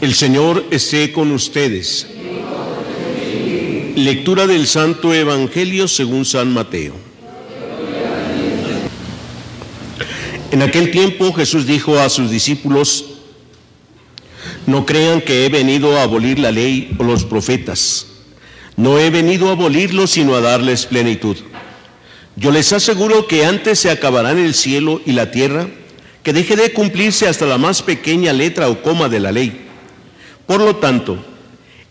El Señor esté con ustedes. Lectura del Santo Evangelio según San Mateo. En aquel tiempo Jesús dijo a sus discípulos: no crean que he venido a abolir la ley o los profetas. No he venido a abolirlos, sino a darles plenitud. Yo les aseguro que antes se acabarán el cielo y la tierra, que deje de cumplirse hasta la más pequeña letra o coma de la ley. Por lo tanto,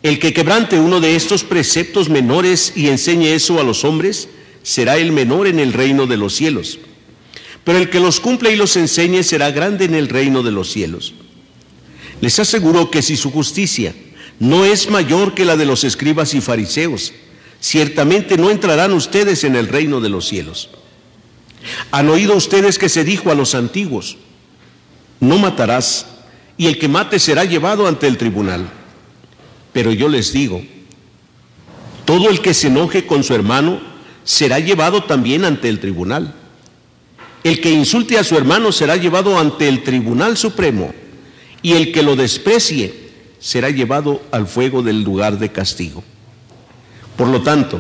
el que quebrante uno de estos preceptos menores y enseñe eso a los hombres, será el menor en el reino de los cielos. Pero el que los cumple y los enseñe será grande en el reino de los cielos. Les aseguro que si su justicia no es mayor que la de los escribas y fariseos, ciertamente no entrarán ustedes en el reino de los cielos. Han oído ustedes que se dijo a los antiguos: no matarás, y el que mate será llevado ante el tribunal. Pero yo les digo, todo el que se enoje con su hermano será llevado también ante el tribunal. El que insulte a su hermano será llevado ante el tribunal supremo, y el que lo desprecie será llevado al fuego del lugar de castigo. Por lo tanto,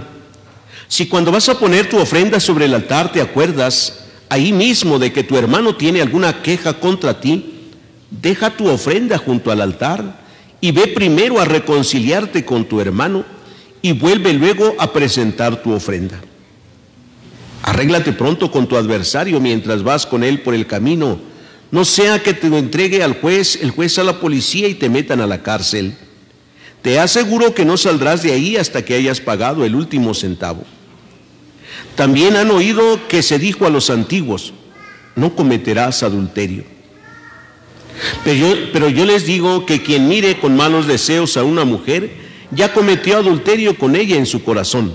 si cuando vas a poner tu ofrenda sobre el altar te acuerdas ahí mismo de que tu hermano tiene alguna queja contra ti, deja tu ofrenda junto al altar y ve primero a reconciliarte con tu hermano y vuelve luego a presentar tu ofrenda. Arréglate pronto con tu adversario mientras vas con él por el camino, no sea que te lo entregue al juez, el juez a la policía y te metan a la cárcel. Te aseguro que no saldrás de ahí hasta que hayas pagado el último centavo. También han oído que se dijo a los antiguos: no cometerás adulterio. Pero yo les digo que quien mire con malos deseos a una mujer, ya cometió adulterio con ella en su corazón.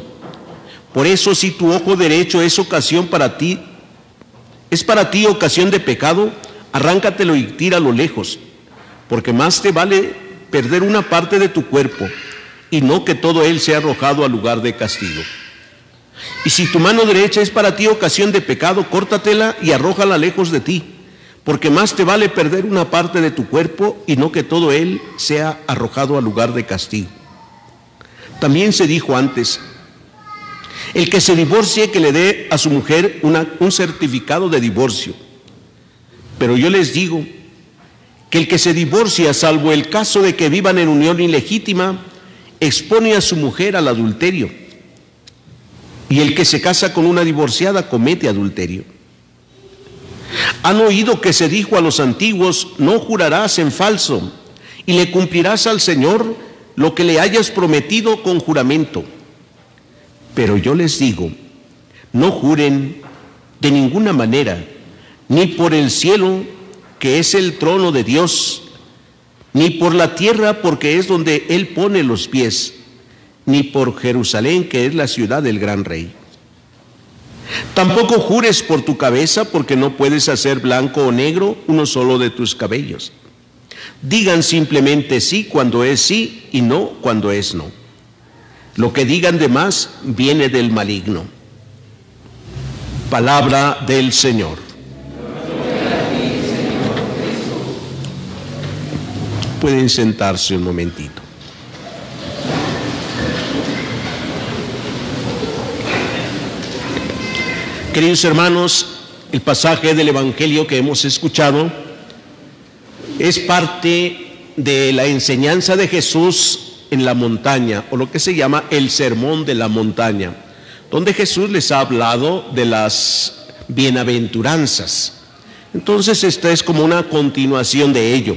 Por eso, si tu ojo derecho es para ti ocasión de pecado, arráncatelo y tíralo lejos, porque más te vale perder una parte de tu cuerpo y no que todo él sea arrojado al lugar de castigo. Y si tu mano derecha es para ti ocasión de pecado, córtatela y arrójala lejos de ti, porque más te vale perder una parte de tu cuerpo y no que todo él sea arrojado al lugar de castigo. También se dijo antes: el que se divorcie, que le dé a su mujer un certificado de divorcio. Pero yo les digo que el que se divorcia, salvo el caso de que vivan en unión ilegítima, expone a su mujer al adulterio. Y el que se casa con una divorciada comete adulterio. Han oído que se dijo a los antiguos: no jurarás en falso, y le cumplirás al Señor lo que le hayas prometido con juramento. Pero yo les digo, no juren de ninguna manera, ni por el cielo, que es el trono de Dios, ni por la tierra, porque es donde Él pone los pies, ni por Jerusalén, que es la ciudad del gran rey. Tampoco jures por tu cabeza, porque no puedes hacer blanco o negro uno solo de tus cabellos. Digan simplemente sí cuando es sí y no cuando es no. Lo que digan de más viene del maligno. Palabra del Señor. Pueden sentarse un momentito. Queridos hermanos, el pasaje del Evangelio que hemos escuchado es parte de la enseñanza de Jesús en la montaña, o lo que se llama el Sermón de la Montaña, donde Jesús les ha hablado de las bienaventuranzas. Entonces esta es como una continuación de ello.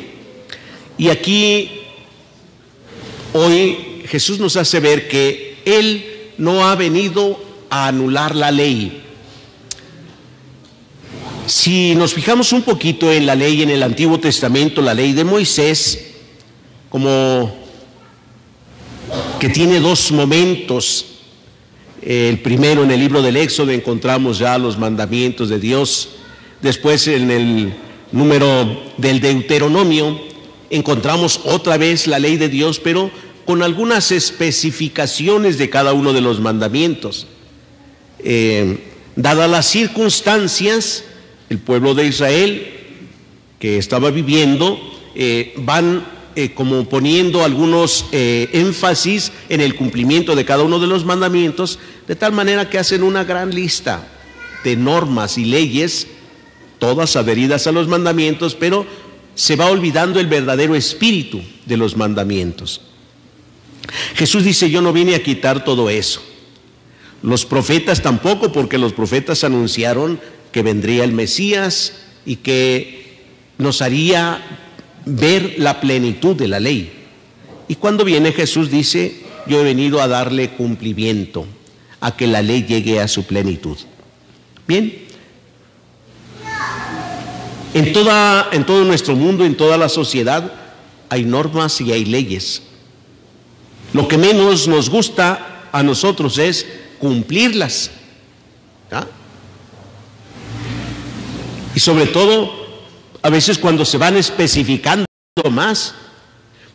Y aquí hoy Jesús nos hace ver que Él no ha venido a anular la ley. Si nos fijamos un poquito en la ley en el Antiguo Testamento, la ley de Moisés, como que tiene dos momentos. El primero, en el libro del Éxodo, encontramos ya los mandamientos de Dios. Después, en el número del Deuteronomio, encontramos otra vez la ley de Dios, pero con algunas especificaciones de cada uno de los mandamientos. Dadas las circunstancias, el pueblo de Israel que estaba viviendo van como poniendo algunos énfasis en el cumplimiento de cada uno de los mandamientos, de tal manera que hacen una gran lista de normas y leyes, todas adheridas a los mandamientos, pero se va olvidando el verdadero espíritu de los mandamientos. Jesús dice: yo no vine a quitar todo eso. Los profetas tampoco, porque los profetas anunciaron que vendría el Mesías y que nos haría ver la plenitud de la ley. Y cuando viene Jesús dice: yo he venido a darle cumplimiento, a que la ley llegue a su plenitud. Bien, en todo nuestro mundo, en toda la sociedad, hay normas y hay leyes. Lo que menos nos gusta a nosotros es cumplirlas, ¿ah? Y sobre todo, a veces cuando se van especificando más.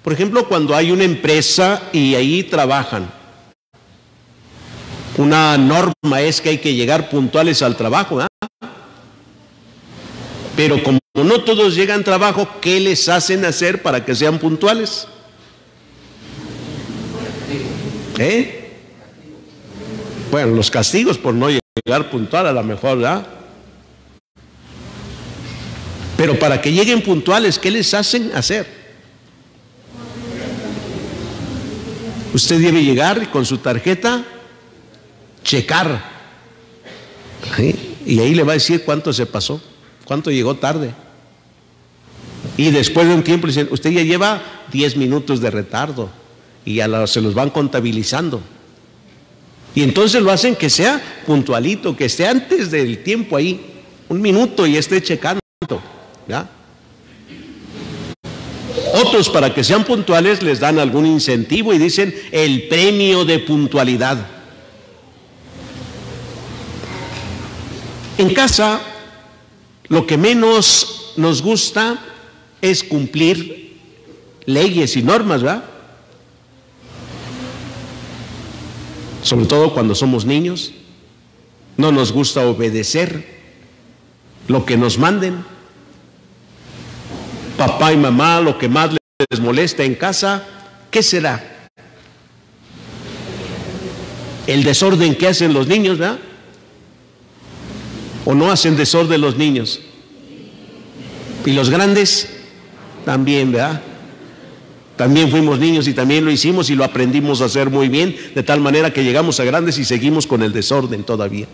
Por ejemplo, cuando hay una empresa y ahí trabajan, una norma es que hay que llegar puntuales al trabajo, ¿ah? Pero como no todos llegan al trabajo, ¿qué les hacen hacer para que sean puntuales? Bueno, los castigos por no llegar puntual a lo mejor, ¿verdad? Pero para que lleguen puntuales, ¿qué les hacen hacer? Usted debe llegar y con su tarjeta checar, ¿sí? Y ahí le va a decir cuánto se pasó, cuánto llegó tarde. Y después de un tiempo le dicen: usted ya lleva 10 minutos de retardo, y ya se los van contabilizando. Y entonces lo hacen que sea puntualito, que esté antes del tiempo ahí, 1 minuto, y esté checando, ¿ya? Otros, para que sean puntuales, les dan algún incentivo y dicen: el premio de puntualidad. En casa, lo que menos nos gusta es cumplir leyes y normas, ¿verdad? Sobre todo cuando somos niños, no nos gusta obedecer lo que nos manden. Papá y mamá, lo que más les molesta en casa, ¿qué será? El desorden que hacen los niños, ¿verdad? ¿O no hacen desorden los niños? Y los grandes también, ¿verdad? También fuimos niños y también lo hicimos y lo aprendimos a hacer muy bien, de tal manera que llegamos a grandes y seguimos con el desorden todavía,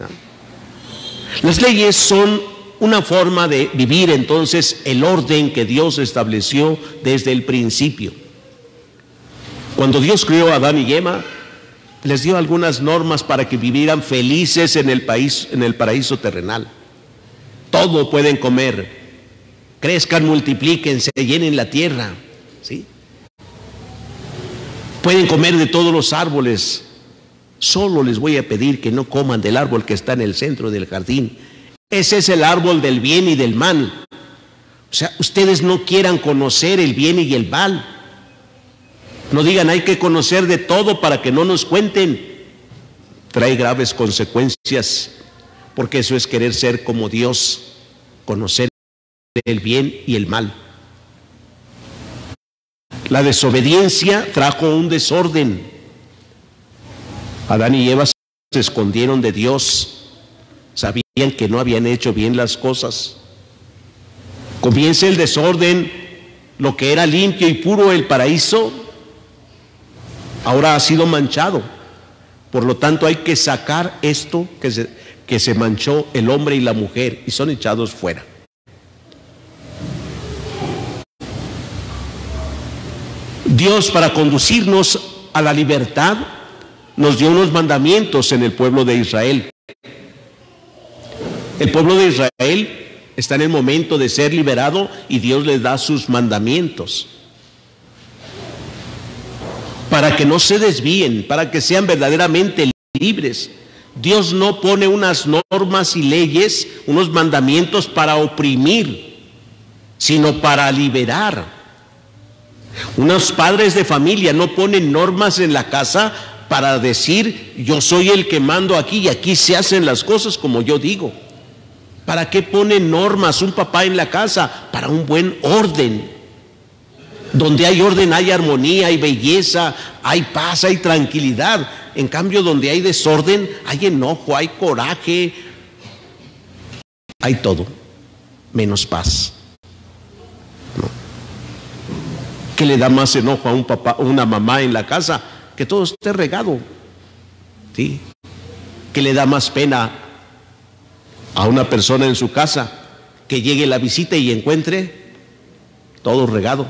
¿no? Las leyes son una forma de vivir entonces el orden que Dios estableció desde el principio. Cuando Dios creó a Adán y Eva, les dio algunas normas para que vivieran felices en el paraíso terrenal. Todo pueden comer, crezcan, multiplíquense, llenen la tierra, ¿sí? Pueden comer de todos los árboles. Solo les voy a pedir que no coman del árbol que está en el centro del jardín. Ese es el árbol del bien y del mal. O sea, ustedes no quieran conocer el bien y el mal. No digan: hay que conocer de todo para que no nos cuenten. Trae graves consecuencias, porque eso es querer ser como Dios, conocer el bien y el mal. La desobediencia trajo un desorden. Adán y Eva se escondieron de Dios, sabían que no habían hecho bien las cosas. Comienza el desorden, lo que era limpio y puro, el paraíso, ahora ha sido manchado. Por lo tanto, hay que sacar esto que se manchó el hombre y la mujer, y son echados fuera. Dios, para conducirnos a la libertad, nos dio unos mandamientos en el pueblo de Israel. El pueblo de Israel está en el momento de ser liberado y Dios les da sus mandamientos para que no se desvíen, para que sean verdaderamente libres. Dios no pone unas normas y leyes, unos mandamientos para oprimir, sino para liberar. Unos padres de familia no ponen normas en la casa para decir: yo soy el que mando aquí y aquí se hacen las cosas como yo digo. ¿Para qué pone normas un papá en la casa? Para un buen orden. Donde hay orden, hay armonía, hay belleza, hay paz, hay tranquilidad. En cambio, donde hay desorden, hay enojo, hay coraje, hay todo, menos paz. ¿No? ¿Qué le da más enojo a un papá o una mamá en la casa? Que todo esté regado. ¿Sí? ¿Qué le da más pena a una persona en su casa? Que llegue la visita y encuentre todo regado.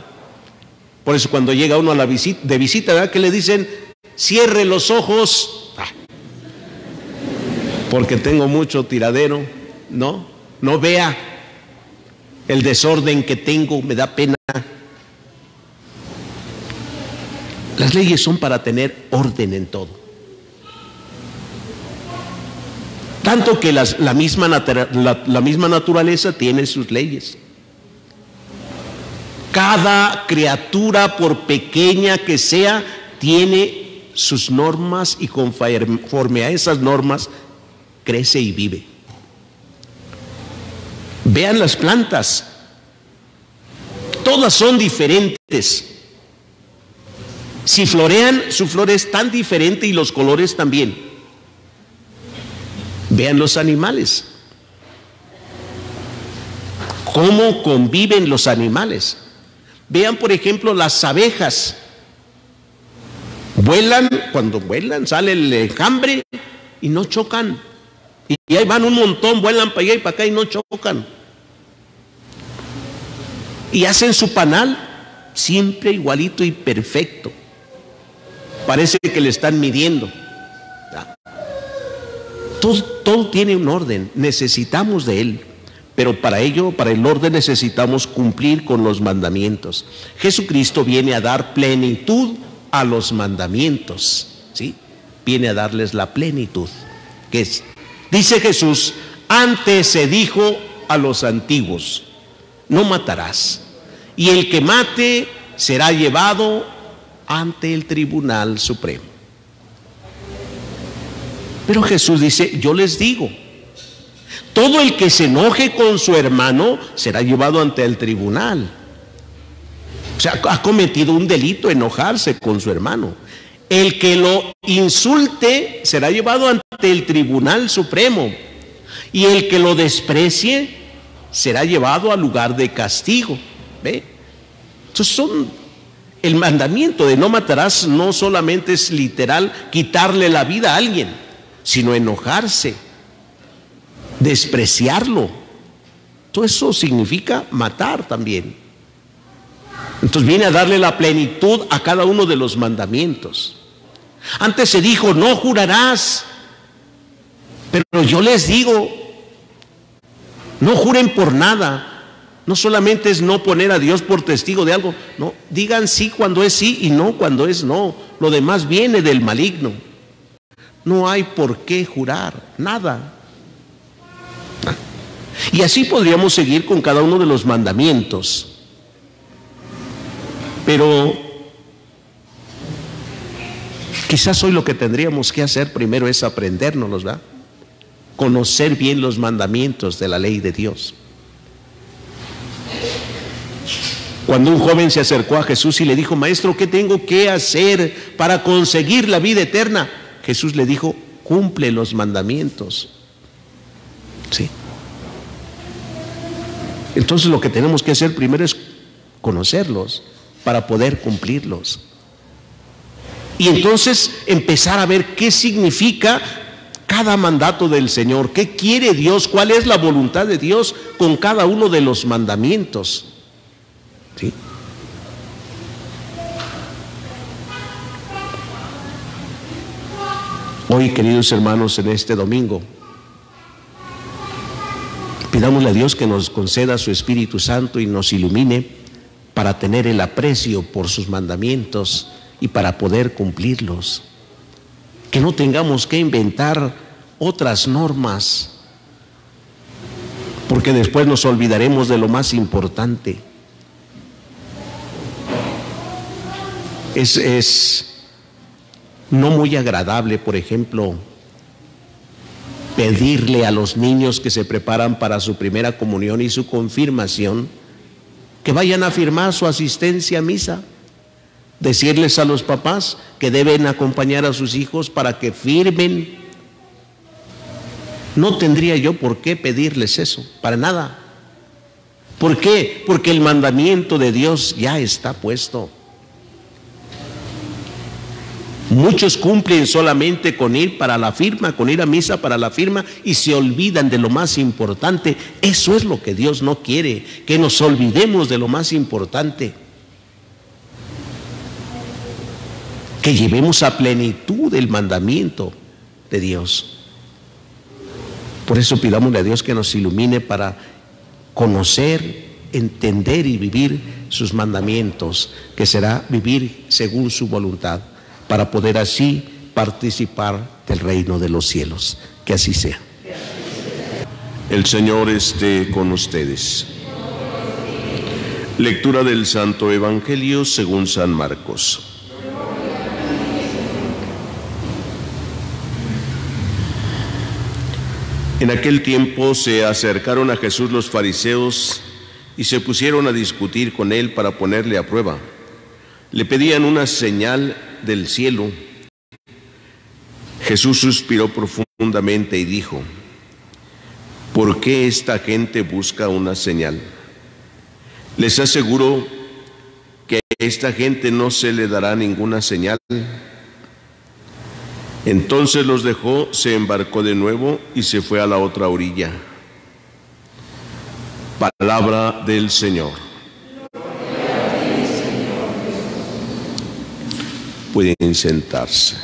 Por eso cuando llega uno a la de visita, ¿verdad? Que le dicen, cierre los ojos, porque tengo mucho tiradero. No vea el desorden que tengo, me da pena. Las leyes son para tener orden en todo. Tanto que la misma naturaleza tiene sus leyes. Cada criatura, por pequeña que sea, tiene sus normas y conforme a esas normas crece y vive. Vean las plantas, todas son diferentes. Si florean, su flor es tan diferente y los colores también. Vean los animales, cómo conviven los animales. Vean, por ejemplo, las abejas. Vuelan, cuando vuelan sale el enjambre y no chocan. Y ahí van un montón, vuelan para allá y para acá y no chocan. Y hacen su panal siempre igualito y perfecto. Parece que le están midiendo. Todo tiene un orden, necesitamos de él. Pero para ello, para el orden, necesitamos cumplir con los mandamientos. Jesucristo viene a dar plenitud a los mandamientos, ¿sí? Viene a darles la plenitud. ¿Qué es? Dice Jesús, antes se dijo a los antiguos, no matarás, y el que mate será llevado ante el Tribunal Supremo. Pero Jesús dice, yo les digo, todo el que se enoje con su hermano será llevado ante el tribunal. O sea, ha cometido un delito enojarse con su hermano. El que lo insulte será llevado ante el Tribunal Supremo. Y el que lo desprecie será llevado al lugar de castigo. ¿Ve? Entonces el mandamiento de no matarás no solamente es literal quitarle la vida a alguien, sino enojarse, despreciarlo. Todo eso significa matar también. Entonces viene a darle la plenitud a cada uno de los mandamientos. Antes se dijo, no jurarás, pero yo les digo, no juren por nada. No solamente es no poner a Dios por testigo de algo, no, digan sí cuando es sí y no cuando es no. Lo demás viene del maligno. No hay por qué jurar, nada. Y así podríamos seguir con cada uno de los mandamientos. Pero quizás hoy lo que tendríamos que hacer primero es aprendérnoslos, ¿verdad? Conocer bien los mandamientos de la ley de Dios. Cuando un joven se acercó a Jesús y le dijo, maestro, ¿qué tengo que hacer para conseguir la vida eterna? Jesús le dijo, cumple los mandamientos. ¿Sí? Entonces lo que tenemos que hacer primero es conocerlos para poder cumplirlos. Y entonces empezar a ver qué significa cada mandato del Señor, qué quiere Dios, cuál es la voluntad de Dios con cada uno de los mandamientos. ¿Sí? Hoy, queridos hermanos, en este domingo, pidámosle a Dios que nos conceda su Espíritu Santo y nos ilumine para tener el aprecio por sus mandamientos y para poder cumplirlos. Que no tengamos que inventar otras normas, porque después nos olvidaremos de lo más importante. Es no muy agradable, por ejemplo, pedirle a los niños que se preparan para su primera comunión y su confirmación que vayan a firmar su asistencia a misa, decirles a los papás que deben acompañar a sus hijos para que firmen. No tendría yo por qué pedirles eso, para nada. ¿Por qué? Porque el mandamiento de Dios ya está puesto. Muchos cumplen solamente con ir para la firma, con ir a misa para la firma, y se olvidan de lo más importante. Eso es lo que Dios no quiere, que nos olvidemos de lo más importante. Que llevemos a plenitud el mandamiento de Dios. Por eso pidámosle a Dios que nos ilumine para conocer, entender y vivir sus mandamientos, que será vivir según su voluntad, para poder así participar del reino de los cielos. Que así sea. El Señor esté con ustedes. Lectura del Santo Evangelio según San Marcos. En aquel tiempo se acercaron a Jesús los fariseos y se pusieron a discutir con él para ponerle a prueba. Le pedían una señal del cielo. Jesús suspiró profundamente y dijo: ¿por qué esta gente busca una señal? Les aseguro que a esta gente no se le dará ninguna señal. Entonces los dejó, se embarcó de nuevo y se fue a la otra orilla. Palabra del Señor. Pueden sentarse.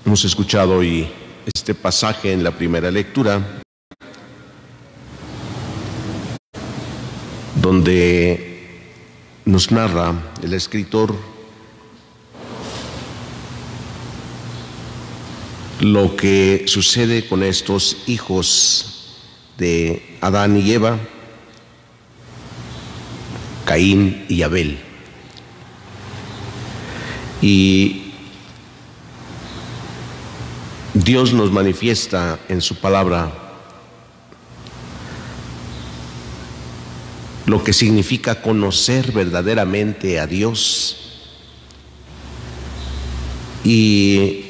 Hemos escuchado hoy este pasaje en la primera lectura, donde nos narra el escritor lo que sucede con estos hijos de Adán y Eva, Caín y Abel. Y Dios nos manifiesta en su palabra lo que significa conocer verdaderamente a Dios y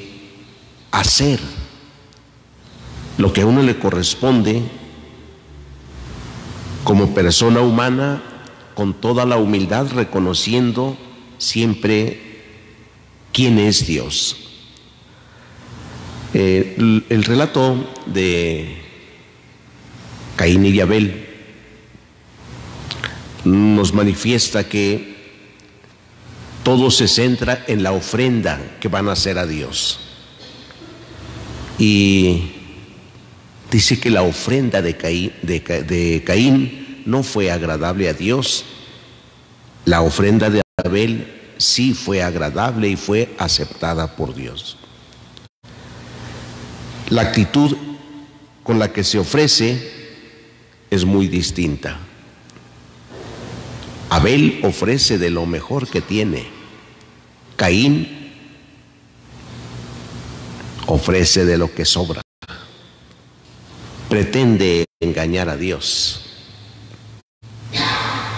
hacer lo que a uno le corresponde como persona humana, con toda la humildad, reconociendo siempre quién es Dios. El relato de Caín y Abel nos manifiesta que todo se centra en la ofrenda que van a hacer a Dios. Y dice que la ofrenda de Caín no fue agradable a Dios. La ofrenda de Abel sí fue agradable y fue aceptada por Dios. La actitud con la que se ofrece es muy distinta. Abel ofrece de lo mejor que tiene. Caín ofrece de lo que sobra. Pretende engañar a Dios.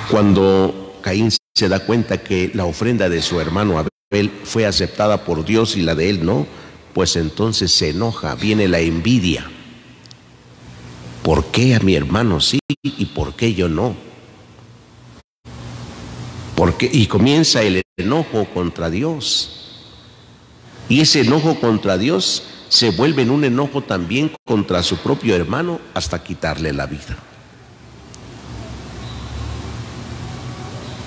Cuando Caín se da cuenta que la ofrenda de su hermano Abel fue aceptada por Dios y la de él no, pues entonces se enoja, viene la envidia. ¿Por qué a mi hermano sí y por qué yo no? Y comienza el enojo contra Dios. Y ese enojo contra Dios se vuelve en un enojo también contra su propio hermano hasta quitarle la vida.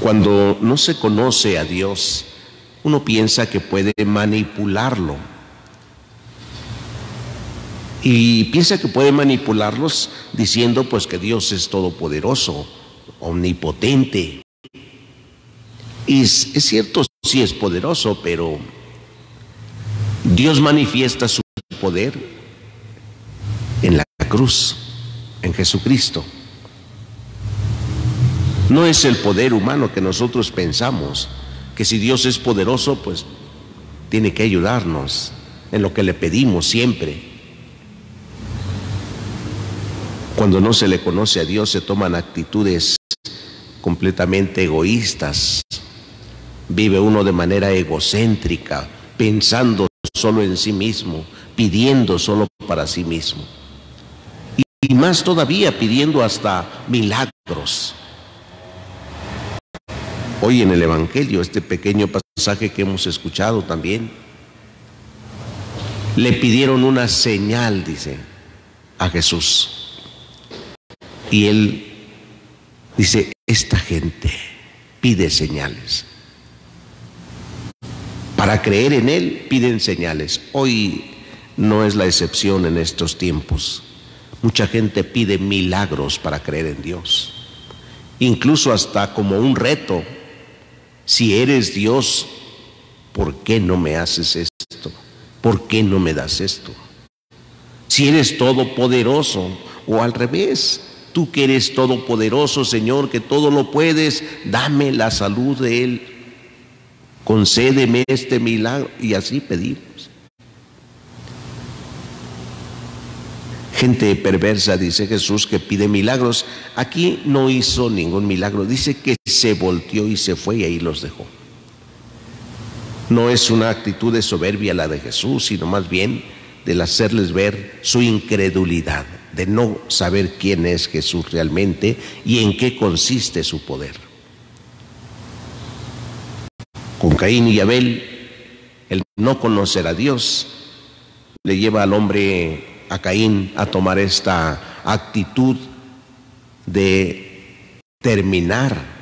Cuando no se conoce a Dios, uno piensa que puede manipularlo. Y piensa que puede manipularlos diciendo pues que Dios es todopoderoso, omnipotente. Y es cierto, sí es poderoso, pero Dios manifiesta su poder en la cruz, en Jesucristo. No es el poder humano que nosotros pensamos, que si Dios es poderoso, pues tiene que ayudarnos en lo que le pedimos siempre. Cuando no se le conoce a Dios, se toman actitudes completamente egoístas. Vive uno de manera egocéntrica, pensando solo en sí mismo, pidiendo solo para sí mismo. Y más todavía, pidiendo hasta milagros. Hoy en el Evangelio, este pequeño pasaje que hemos escuchado también, le pidieron una señal, dice, a Jesús. Y él dice, esta gente pide señales. Para creer en él piden señales. Hoy no es la excepción en estos tiempos. Mucha gente pide milagros para creer en Dios. Incluso hasta como un reto. Si eres Dios, ¿por qué no me haces esto? ¿Por qué no me das esto? Si eres todopoderoso, o al revés, tú que eres todopoderoso, Señor, que todo lo puedes, dame la salud de Él. Concédeme este milagro. Y así pedimos. Gente perversa, dice Jesús, que pide milagros. Aquí no hizo ningún milagro. Dice que se volteó y se fue y ahí los dejó. No es una actitud de soberbia la de Jesús, sino más bien del hacerles ver su incredulidad, de no saber quién es Jesús realmente y en qué consiste su poder. Con Caín y Abel, el no conocer a Dios le lleva al hombre, a Caín, a tomar esta actitud de terminar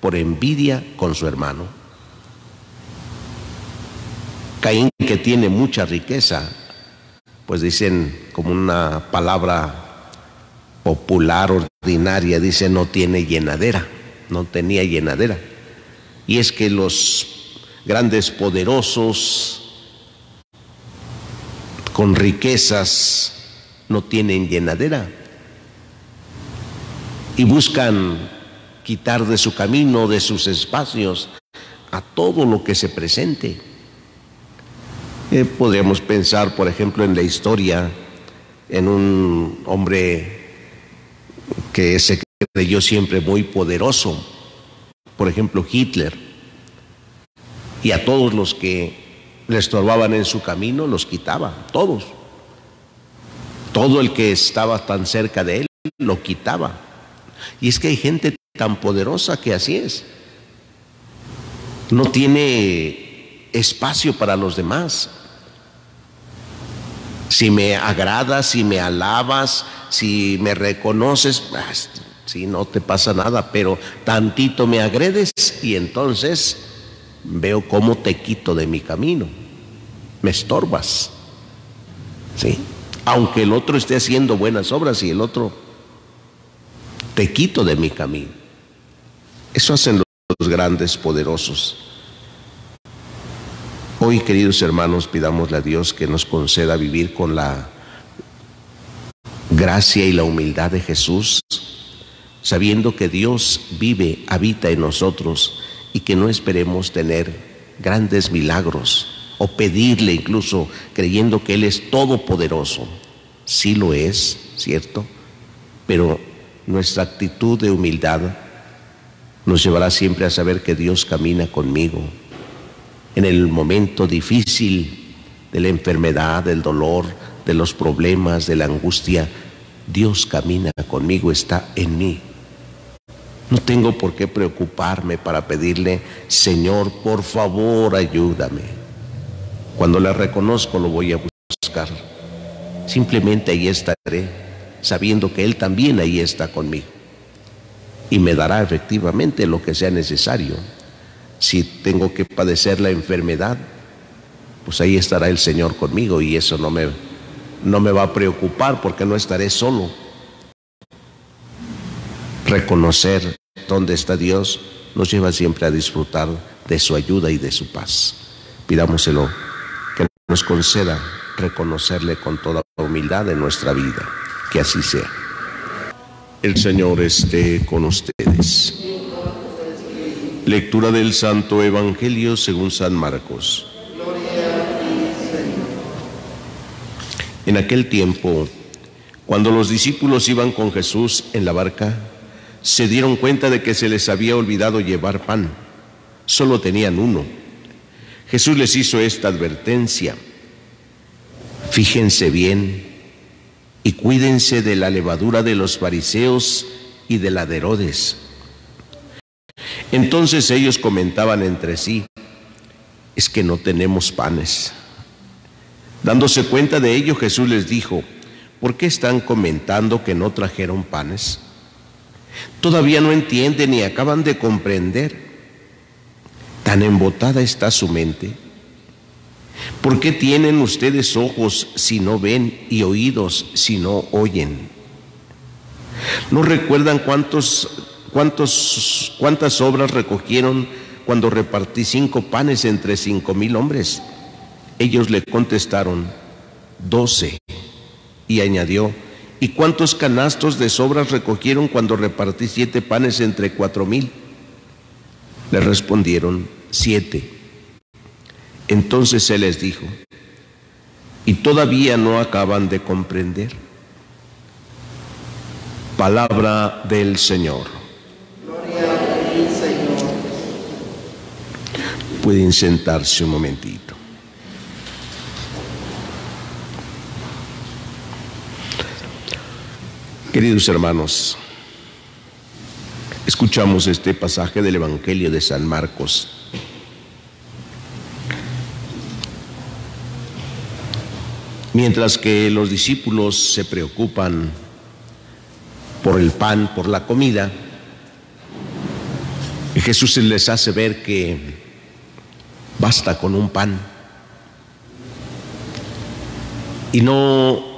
por envidia con su hermano. Caín, que tiene mucha riqueza, pues dicen como una palabra popular, ordinaria, dice no tiene llenadera, no tenía llenadera. Y es que los grandes poderosos con riquezas no tienen llenadera y buscan quitar de su camino, de sus espacios, a todo lo que se presente. Podríamos pensar, por ejemplo, en la historia, en un hombre que se creyó siempre muy poderoso, por ejemplo Hitler, y a todos los que le estorbaban en su camino los quitaba, todos. Todo el que estaba tan cerca de él lo quitaba. Y es que hay gente tan poderosa que así es. No tiene espacio para los demás. Si me agradas, si me alabas, si me reconoces, si no te pasa nada, pero tantito me agredes y entonces veo cómo te quito de mi camino, me estorbas, ¿sí? Aunque el otro esté haciendo buenas obras y el otro te quito de mi camino. Eso hacen los grandes poderosos. Hoy, queridos hermanos, pidámosle a Dios que nos conceda vivir con la gracia y la humildad de Jesús, sabiendo que Dios vive, habita en nosotros y que no esperemos tener grandes milagros o pedirle incluso creyendo que Él es todopoderoso. Sí lo es, ¿cierto? Pero nuestra actitud de humildad nos llevará siempre a saber que Dios camina conmigo. En el momento difícil de la enfermedad, del dolor, de los problemas, de la angustia, Dios camina conmigo, está en mí. No tengo por qué preocuparme para pedirle, Señor, por favor, ayúdame. Cuando le reconozco, lo voy a buscar. Simplemente ahí estaré, sabiendo que Él también ahí está conmigo. Y me dará efectivamente lo que sea necesario. Si tengo que padecer la enfermedad, pues ahí estará el Señor conmigo y eso no me va a preocupar porque no estaré solo. Reconocer dónde está Dios nos lleva siempre a disfrutar de su ayuda y de su paz. Pidámoselo, que nos conceda reconocerle con toda humildad en nuestra vida. Que así sea. El Señor esté con ustedes. Lectura del Santo Evangelio según San Marcos. En aquel tiempo, cuando los discípulos iban con Jesús en la barca, se dieron cuenta de que se les había olvidado llevar pan. Solo tenían uno. Jesús les hizo esta advertencia: fíjense bien y cuídense de la levadura de los fariseos y de la de Herodes. Entonces ellos comentaban entre sí: es que no tenemos panes. Dándose cuenta de ello, Jesús les dijo: ¿por qué están comentando que no trajeron panes? Todavía no entienden ni acaban de comprender. ¿Tan embotada está su mente? ¿Por qué tienen ustedes ojos si no ven y oídos si no oyen? ¿No recuerdan cuántas obras recogieron cuando repartí 5 panes entre 5,000 hombres? Ellos le contestaron: 12. Y añadió: ¿y cuántos canastos de sobras recogieron cuando repartí 7 panes entre 4,000? Le respondieron: 7. Entonces él les dijo: ¿y todavía no acaban de comprender? Palabra del Señor. Gloria a ti, Señor. Pueden sentarse un momentito. Queridos hermanos, escuchamos este pasaje del Evangelio de San Marcos. Mientras que los discípulos se preocupan por el pan, por la comida, Jesús les hace ver que basta con un pan. Y no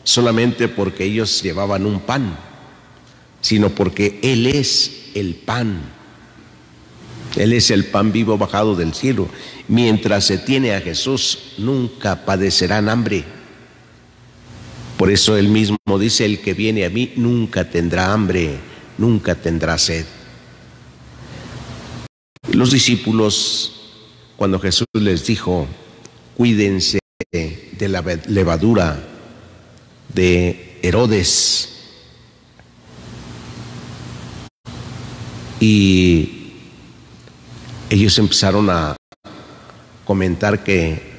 solamente porque ellos llevaban un pan, sino porque Él es el pan. Él es el pan vivo bajado del cielo. Mientras se tiene a Jesús, nunca padecerán hambre. Por eso Él mismo dice: el que viene a mí nunca tendrá hambre, nunca tendrá sed. Los discípulos, cuando Jesús les dijo: cuídense de la levadura de Herodes, y ellos empezaron a comentar que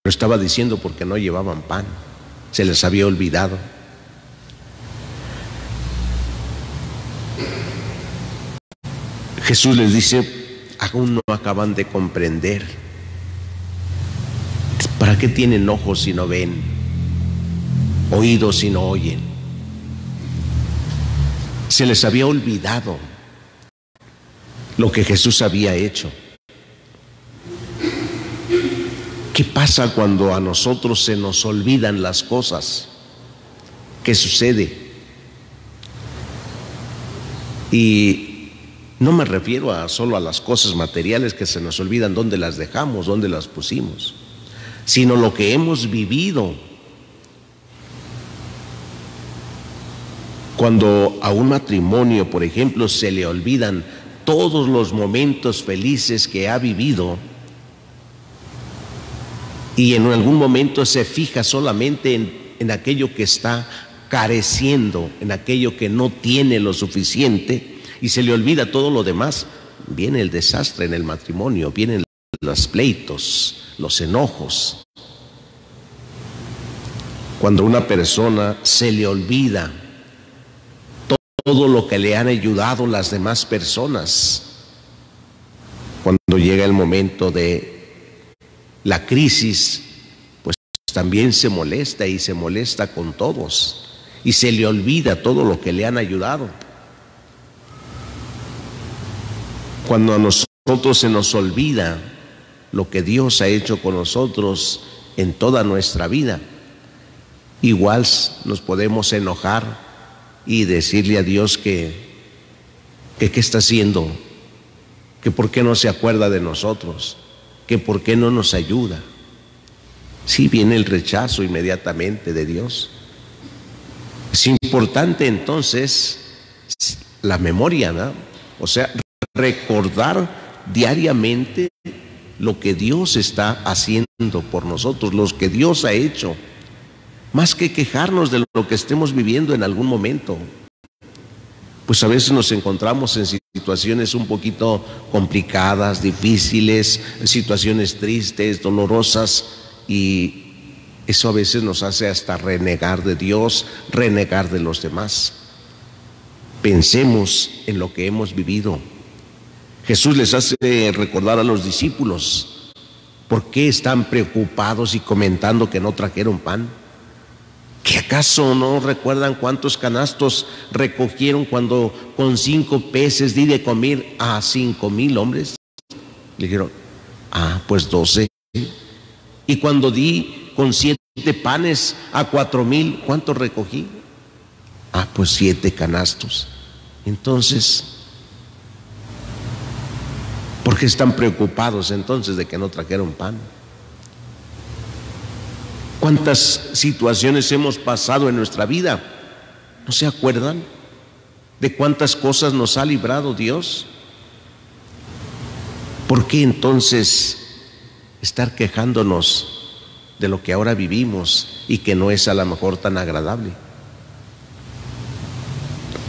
lo estaba diciendo porque no llevaban pan, se les había olvidado. Jesús les dice: aún no acaban de comprender. ¿Para qué tienen ojos si no ven, oídos si no oyen? Se les había olvidado lo que Jesús había hecho. ¿Qué pasa cuando a nosotros se nos olvidan las cosas? ¿Qué sucede? Y no me refiero solo a las cosas materiales que se nos olvidan, dónde las dejamos, dónde las pusimos, sino lo que hemos vivido. Cuando a un matrimonio, por ejemplo, se le olvidan todos los momentos felices que ha vivido, y en algún momento se fija solamente en aquello que está careciendo, en aquello que no tiene lo suficiente, y se le olvida todo lo demás, viene el desastre en el matrimonio, vienen los pleitos, los enojos. Cuando a una persona se le olvida todo lo que le han ayudado las demás personas, cuando llega el momento de la crisis, pues también se molesta, y se molesta con todos, y se le olvida todo lo que le han ayudado. Cuando a nosotros se nos olvida lo que Dios ha hecho con nosotros en toda nuestra vida, igual nos podemos enojar y decirle a Dios que qué está haciendo, que por qué no se acuerda de nosotros, que por qué no nos ayuda. Sí, viene el rechazo inmediatamente de Dios. Es importante entonces la memoria, ¿no? O sea, recordar diariamente lo que Dios está haciendo por nosotros, lo que Dios ha hecho. más que quejarnos de lo que estemos viviendo en algún momento. Pues a veces nos encontramos en situaciones un poquito complicadas, difíciles, situaciones tristes, dolorosas, y eso a veces nos hace hasta renegar de Dios, renegar de los demás. Pensemos en lo que hemos vivido. Jesús les hace recordar a los discípulos por qué están preocupados y comentando que no trajeron pan. ¿Que acaso no recuerdan cuántos canastos recogieron cuando con 5 peces di de comer a 5,000 hombres? Le dijeron, pues 12. Y cuando di con 7 panes a 4,000, ¿cuántos recogí? Pues 7 canastos. Entonces, ¿por qué están preocupados entonces de que no trajeron pan? ¿Cuántas situaciones hemos pasado en nuestra vida? ¿No se acuerdan de cuántas cosas nos ha librado Dios? ¿Por qué entonces estar quejándonos de lo que ahora vivimos y que no es a lo mejor tan agradable?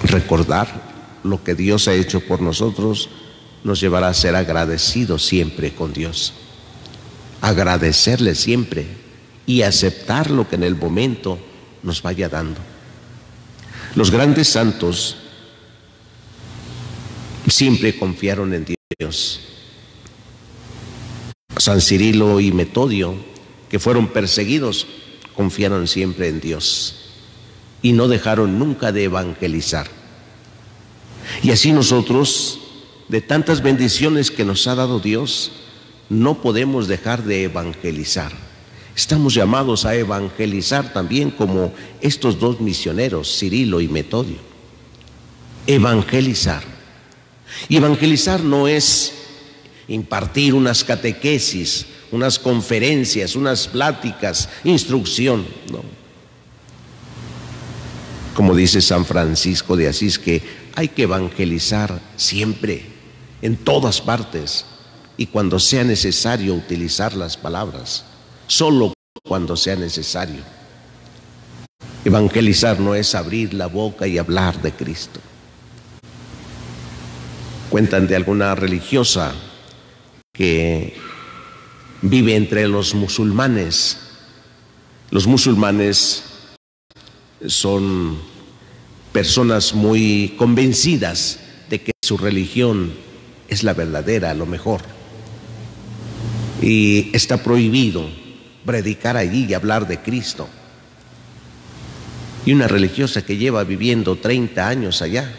Recordar lo que Dios ha hecho por nosotros nos llevará a ser agradecidos siempre con Dios, agradecerle siempre y aceptar lo que en el momento nos vaya dando. Los grandes santos siempre confiaron en Dios. San Cirilo y Metodio, que fueron perseguidos, confiaron siempre en Dios y no dejaron nunca de evangelizar. Y así nosotros, de tantas bendiciones que nos ha dado Dios, no podemos dejar de evangelizar. Estamos llamados a evangelizar también como estos 2 misioneros, Cirilo y Metodio. Evangelizar. Y evangelizar no es impartir unas catequesis, unas conferencias, unas pláticas, instrucción, no. Como dice San Francisco de Asís, que hay que evangelizar siempre, en todas partes, y cuando sea necesario utilizar las palabras. Solo cuando sea necesario. Evangelizar no es abrir la boca y hablar de Cristo. Cuentan de alguna religiosa que vive entre los musulmanes. Los musulmanes son personas muy convencidas de que su religión es la verdadera, lo mejor. Y está prohibido predicar allí y hablar de Cristo. Y una religiosa que lleva viviendo 30 años allá,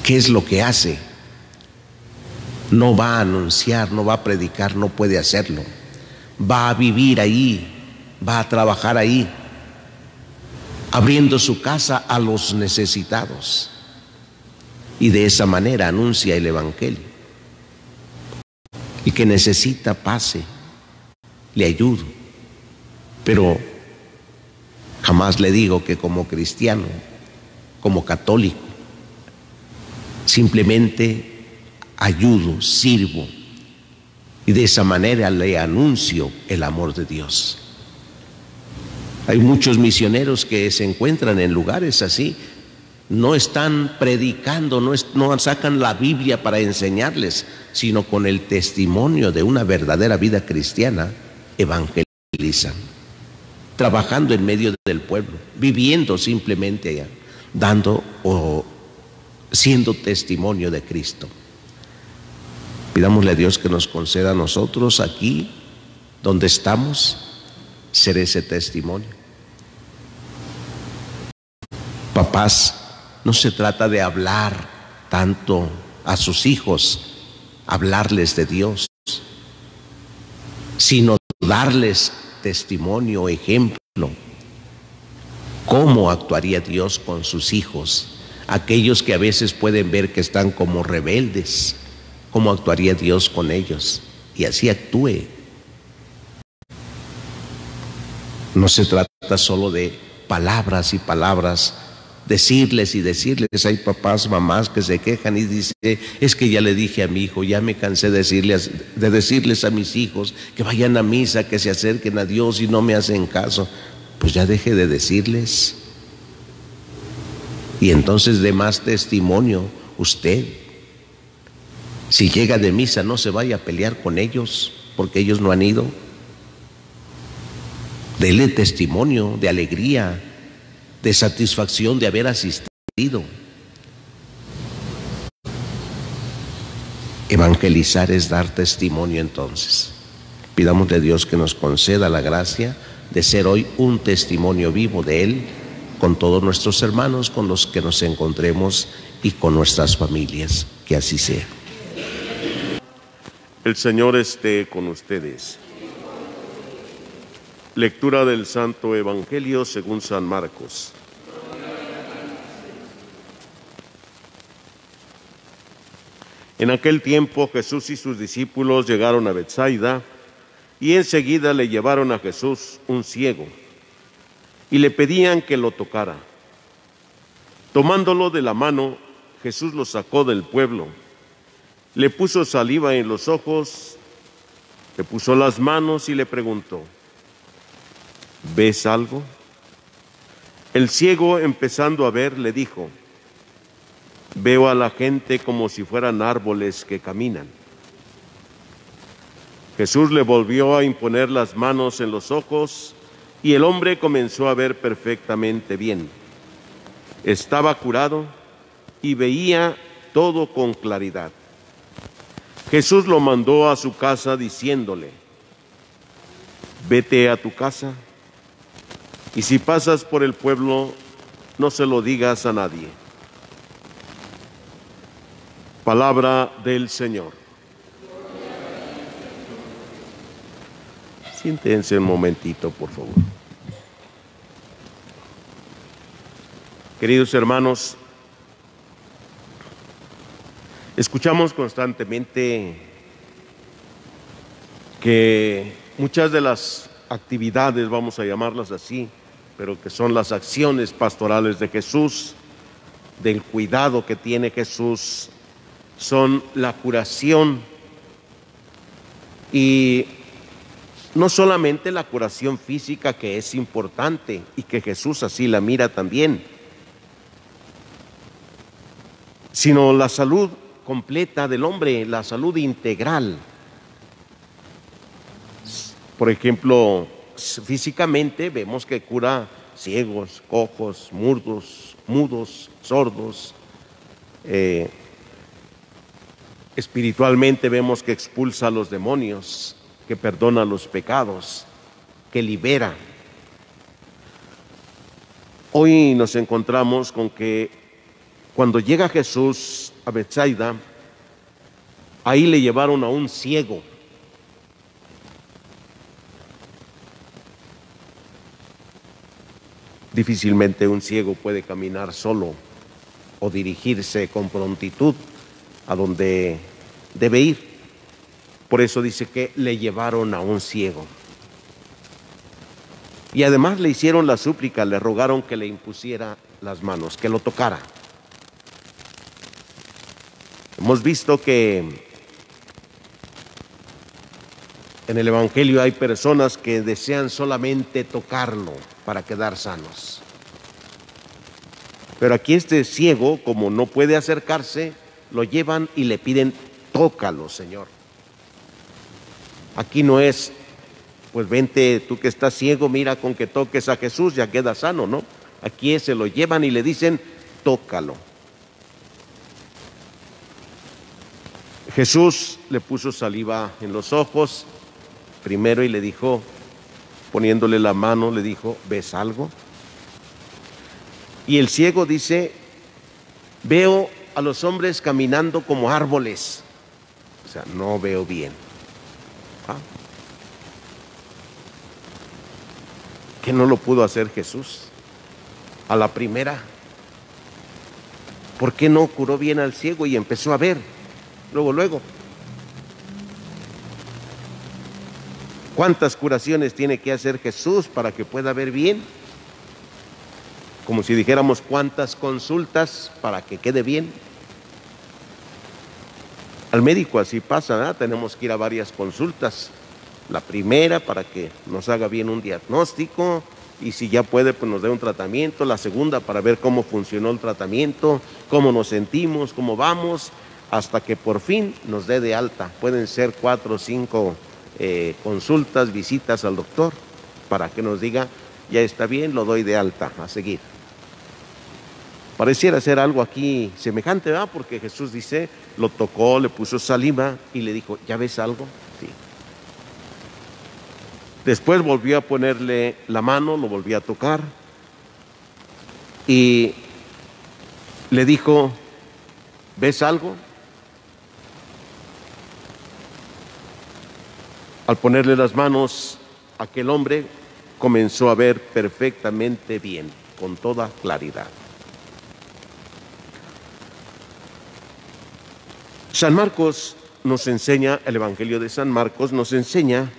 ¿qué es lo que hace? No va a anunciar, no va a predicar, no puede hacerlo. Va a vivir ahí, va a trabajar ahí, abriendo su casa a los necesitados. Y de esa manera anuncia el Evangelio. Y que necesita pase, le ayudo, pero jamás le digo que como cristiano, como católico, simplemente ayudo, sirvo, y de esa manera le anuncio el amor de Dios. Hay muchos misioneros que se encuentran en lugares así, no están predicando, no sacan la Biblia para enseñarles, sino con el testimonio de una verdadera vida cristiana, evangelizan, trabajando en medio del pueblo, viviendo simplemente allá, dando o siendo testimonio de Cristo. Pidámosle a Dios que nos conceda a nosotros aquí, donde estamos, ser ese testimonio. Papás, no se trata de hablar tanto a sus hijos, hablarles de Dios, sino darles testimonio, ejemplo. ¿Cómo actuaría Dios con sus hijos? Aquellos que a veces pueden ver que están como rebeldes, ¿cómo actuaría Dios con ellos? Y así actúe. No se trata solo de palabras y palabras, decirles y decirles. Hay papás, mamás que se quejan y dicen, es que ya le dije a mi hijo, ya me cansé de decirles a mis hijos que vayan a misa, que se acerquen a Dios y no me hacen caso. Pues ya deje de decirles. Y entonces dé más testimonio usted. Si llega de misa, no se vaya a pelear con ellos porque ellos no han ido. Dele testimonio de alegría, de satisfacción de haber asistido. Evangelizar es dar testimonio entonces. Pidamos a Dios que nos conceda la gracia de ser hoy un testimonio vivo de Él con todos nuestros hermanos, con los que nos encontremos y con nuestras familias. Que así sea. El Señor esté con ustedes. Lectura del Santo Evangelio según San Marcos. En aquel tiempo Jesús y sus discípulos llegaron a Betsaida y enseguida le llevaron a Jesús un ciego y le pedían que lo tocara. Tomándolo de la mano, Jesús lo sacó del pueblo, le puso saliva en los ojos, le puso las manos y le preguntó, ¿ves algo? El ciego, empezando a ver, le dijo, veo a la gente como si fueran árboles que caminan. Jesús le volvió a imponer las manos en los ojos y el hombre comenzó a ver perfectamente bien. Estaba curado y veía todo con claridad. Jesús lo mandó a su casa diciéndole, vete a tu casa y si pasas por el pueblo, no se lo digas a nadie. Palabra del Señor. Siéntense un momentito, por favor. Queridos hermanos, escuchamos constantemente que muchas de las actividades, vamos a llamarlas así, pero que son las acciones pastorales de Jesús, del cuidado que tiene Jesús, son la curación y no solamente la curación física, que es importante y que Jesús así la mira también, sino la salud completa del hombre, la salud integral. Por ejemplo, físicamente vemos que cura ciegos, cojos, mudos, sordos. Espiritualmente vemos que expulsa a los demonios, que perdona los pecados, que libera. Hoy nos encontramos con que cuando llega Jesús a Betsaida, ahí le llevaron a un ciego. Difícilmente un ciego puede caminar solo o dirigirse con prontitud a donde debe ir. Por eso dice que le llevaron a un ciego. Y además le hicieron la súplica, le rogaron que le impusiera las manos, que lo tocara. Hemos visto que en el Evangelio hay personas que desean solamente tocarlo para quedar sanos. Pero aquí este ciego, como no puede acercarse, lo llevan y le piden, tócalo, Señor. Aquí no es, pues vente, tú que estás ciego, mira con que toques a Jesús, ya queda sano, ¿no? Aquí se lo llevan y le dicen, tócalo. Jesús le puso saliva en los ojos primero y le dijo, poniéndole la mano, le dijo, ¿ves algo? Y el ciego dice, veo a los hombres caminando como árboles. O sea, no veo bien. ¿Ah? ¿Qué no lo pudo hacer Jesús? A la primera. ¿Por qué no curó bien al ciego y empezó a ver? Luego. ¿Cuántas curaciones tiene que hacer Jesús para que pueda ver bien? Como si dijéramos cuántas consultas para que quede bien. Al médico así pasa, ¿verdad? Tenemos que ir a varias consultas. La primera para que nos haga bien un diagnóstico y si ya puede pues nos dé un tratamiento. La segunda para ver cómo funcionó el tratamiento, cómo nos sentimos, cómo vamos, hasta que por fin nos dé de alta. Pueden ser 4 o 5 consultas, visitas al doctor para que nos diga ya está bien, lo doy de alta, a seguir. Pareciera ser algo aquí semejante, ¿verdad? Porque Jesús dice, lo tocó, le puso saliva y le dijo, ¿ya ves algo? Sí. Después volvió a ponerle la mano, lo volvió a tocar y le dijo, ¿ves algo? Al ponerle las manos, aquel hombre comenzó a ver perfectamente bien, con toda claridad. San Marcos nos enseña, el Evangelio de San Marcos nos enseña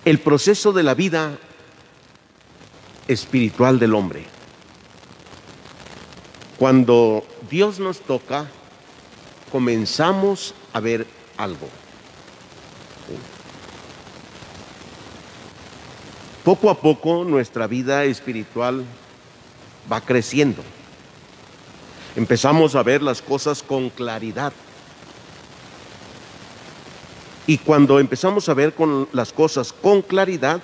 el proceso de la vida espiritual del hombre. Cuando Dios nos toca, comenzamos a ver algo. Poco a poco nuestra vida espiritual va creciendo. Empezamos a ver las cosas con claridad. Y cuando empezamos a ver las cosas con claridad,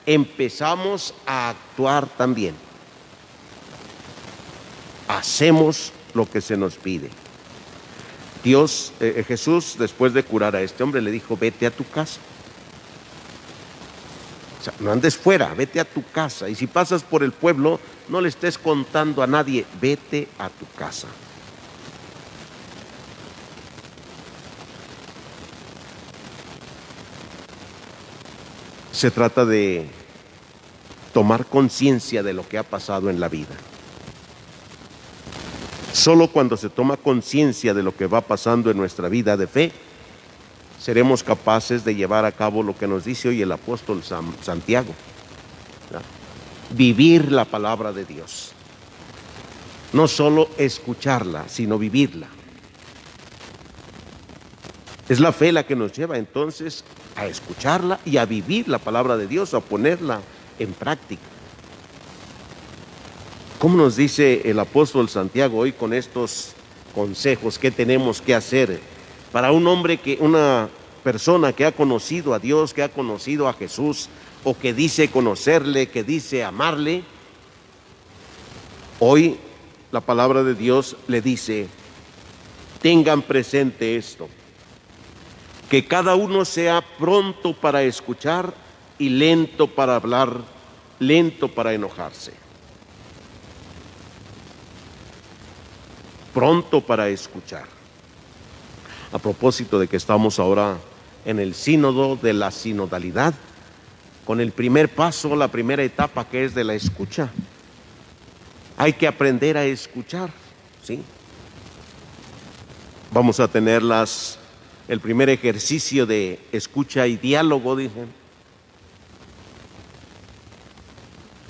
empezamos a actuar también. Hacemos lo que se nos pide. Jesús, después de curar a este hombre, le dijo, vete a tu casa. O sea, no andes fuera, vete a tu casa. Y si pasas por el pueblo, no le estés contando a nadie, vete a tu casa. Se trata de tomar conciencia de lo que ha pasado en la vida. Solo cuando se toma conciencia de lo que va pasando en nuestra vida de fe, seremos capaces de llevar a cabo lo que nos dice hoy el apóstol Santiago, ¿verdad? Vivir la palabra de Dios. No solo escucharla, sino vivirla. Es la fe la que nos lleva entonces a escucharla y a vivir la palabra de Dios, a ponerla en práctica. ¿Cómo nos dice el apóstol Santiago hoy con estos consejos? ¿Qué tenemos que hacer para una persona que ha conocido a Dios, que ha conocido a Jesús, o que dice conocerle, que dice amarle? Hoy la palabra de Dios le dice, tengan presente esto, que cada uno sea pronto para escuchar y lento para hablar, lento para enojarse. Pronto para escuchar. A propósito de que estamos ahora en el sínodo de la sinodalidad, con el primer paso, la primera etapa que es de la escucha. Hay que aprender a escuchar, ¿sí? Vamos a tener el primer ejercicio de escucha y diálogo, dicen.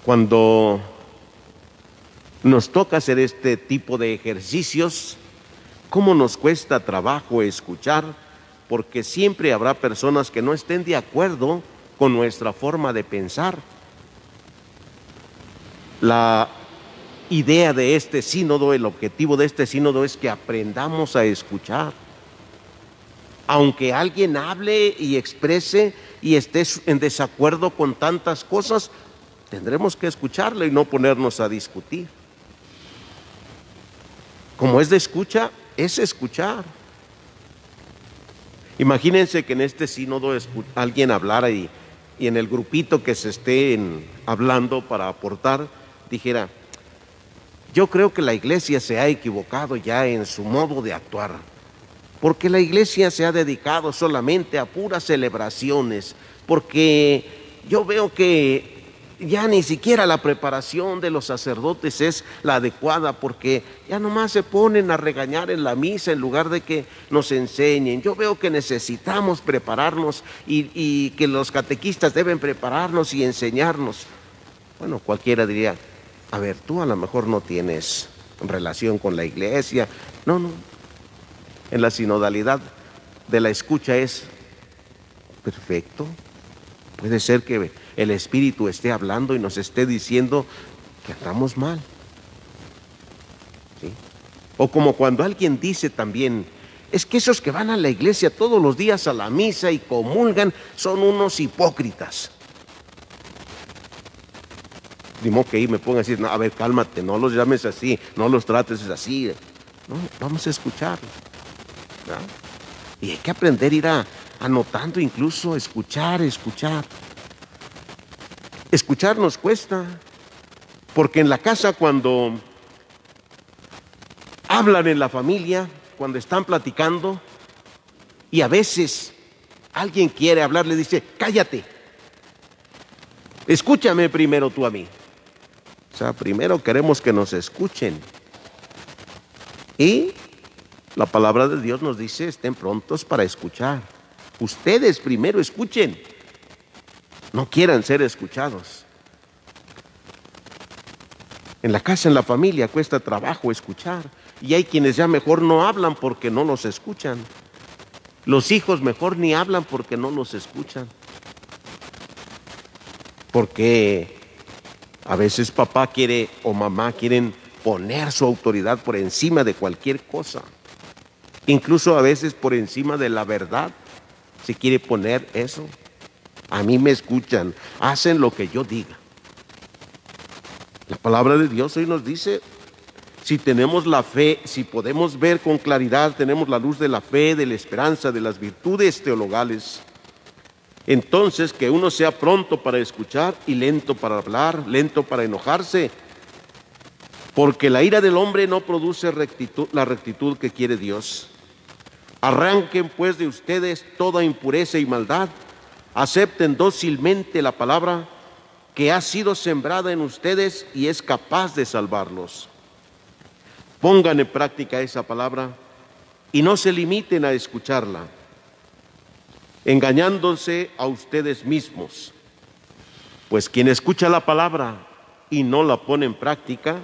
Cuando nos toca hacer este tipo de ejercicios, ¿cómo nos cuesta trabajo escuchar? Porque siempre habrá personas que no estén de acuerdo con nuestra forma de pensar. La idea de este sínodo, el objetivo de este sínodo es que aprendamos a escuchar. Aunque alguien hable y exprese y esté en desacuerdo con tantas cosas, tendremos que escucharlo y no ponernos a discutir. Como es de escucha, es escuchar. Imagínense que en este sínodo alguien hablara y en el grupito que se estén hablando para aportar, dijera, yo creo que la iglesia se ha equivocado ya en su modo de actuar, porque la iglesia se ha dedicado solamente a puras celebraciones, porque yo veo que ya ni siquiera la preparación de los sacerdotes es la adecuada, porque ya nomás se ponen a regañar en la misa en lugar de que nos enseñen. Yo veo que necesitamos prepararnos y que los catequistas deben prepararnos y enseñarnos. Bueno, cualquiera diría, a ver, tú a lo mejor no tienes relación con la iglesia. No, no. En la sinodalidad de la escucha es perfecto. Puede ser que el Espíritu esté hablando y nos esté diciendo que andamos mal. ¿Sí? O como cuando alguien dice también, es que esos que van a la iglesia todos los días a la misa y comulgan son unos hipócritas. Ni modo que ahí me pongan a decir, no, a ver, cálmate, no los llames así, no los trates así. No, vamos a escuchar. ¿Verdad? Y hay que aprender a ir anotando, incluso escuchar. Escuchar nos cuesta, porque en la casa cuando hablan en la familia, cuando están platicando, y a veces alguien quiere hablar, le dice, cállate, escúchame primero tú a mí. O sea, primero queremos que nos escuchen. Y la palabra de Dios nos dice, estén prontos para escuchar. Ustedes primero escuchen, no quieran ser escuchados. En la casa, en la familia, cuesta trabajo escuchar. Y hay quienes ya mejor no hablan porque no los escuchan. Los hijos mejor ni hablan porque no los escuchan. Porque a veces papá quiere o mamá quieren poner su autoridad por encima de cualquier cosa. Incluso a veces por encima de la verdad se quiere poner eso. A mí me escuchan, hacen lo que yo diga. La palabra de Dios hoy nos dice, si tenemos la fe, si podemos ver con claridad, tenemos la luz de la fe, de la esperanza, de las virtudes teologales, entonces que uno sea pronto para escuchar y lento para hablar, lento para enojarse, porque la ira del hombre no produce la rectitud que quiere Dios. Arranquen pues de ustedes toda impureza y maldad, acepten dócilmente la palabra que ha sido sembrada en ustedes y es capaz de salvarlos. Pongan en práctica esa palabra y no se limiten a escucharla, engañándose a ustedes mismos. Pues quien escucha la palabra y no la pone en práctica,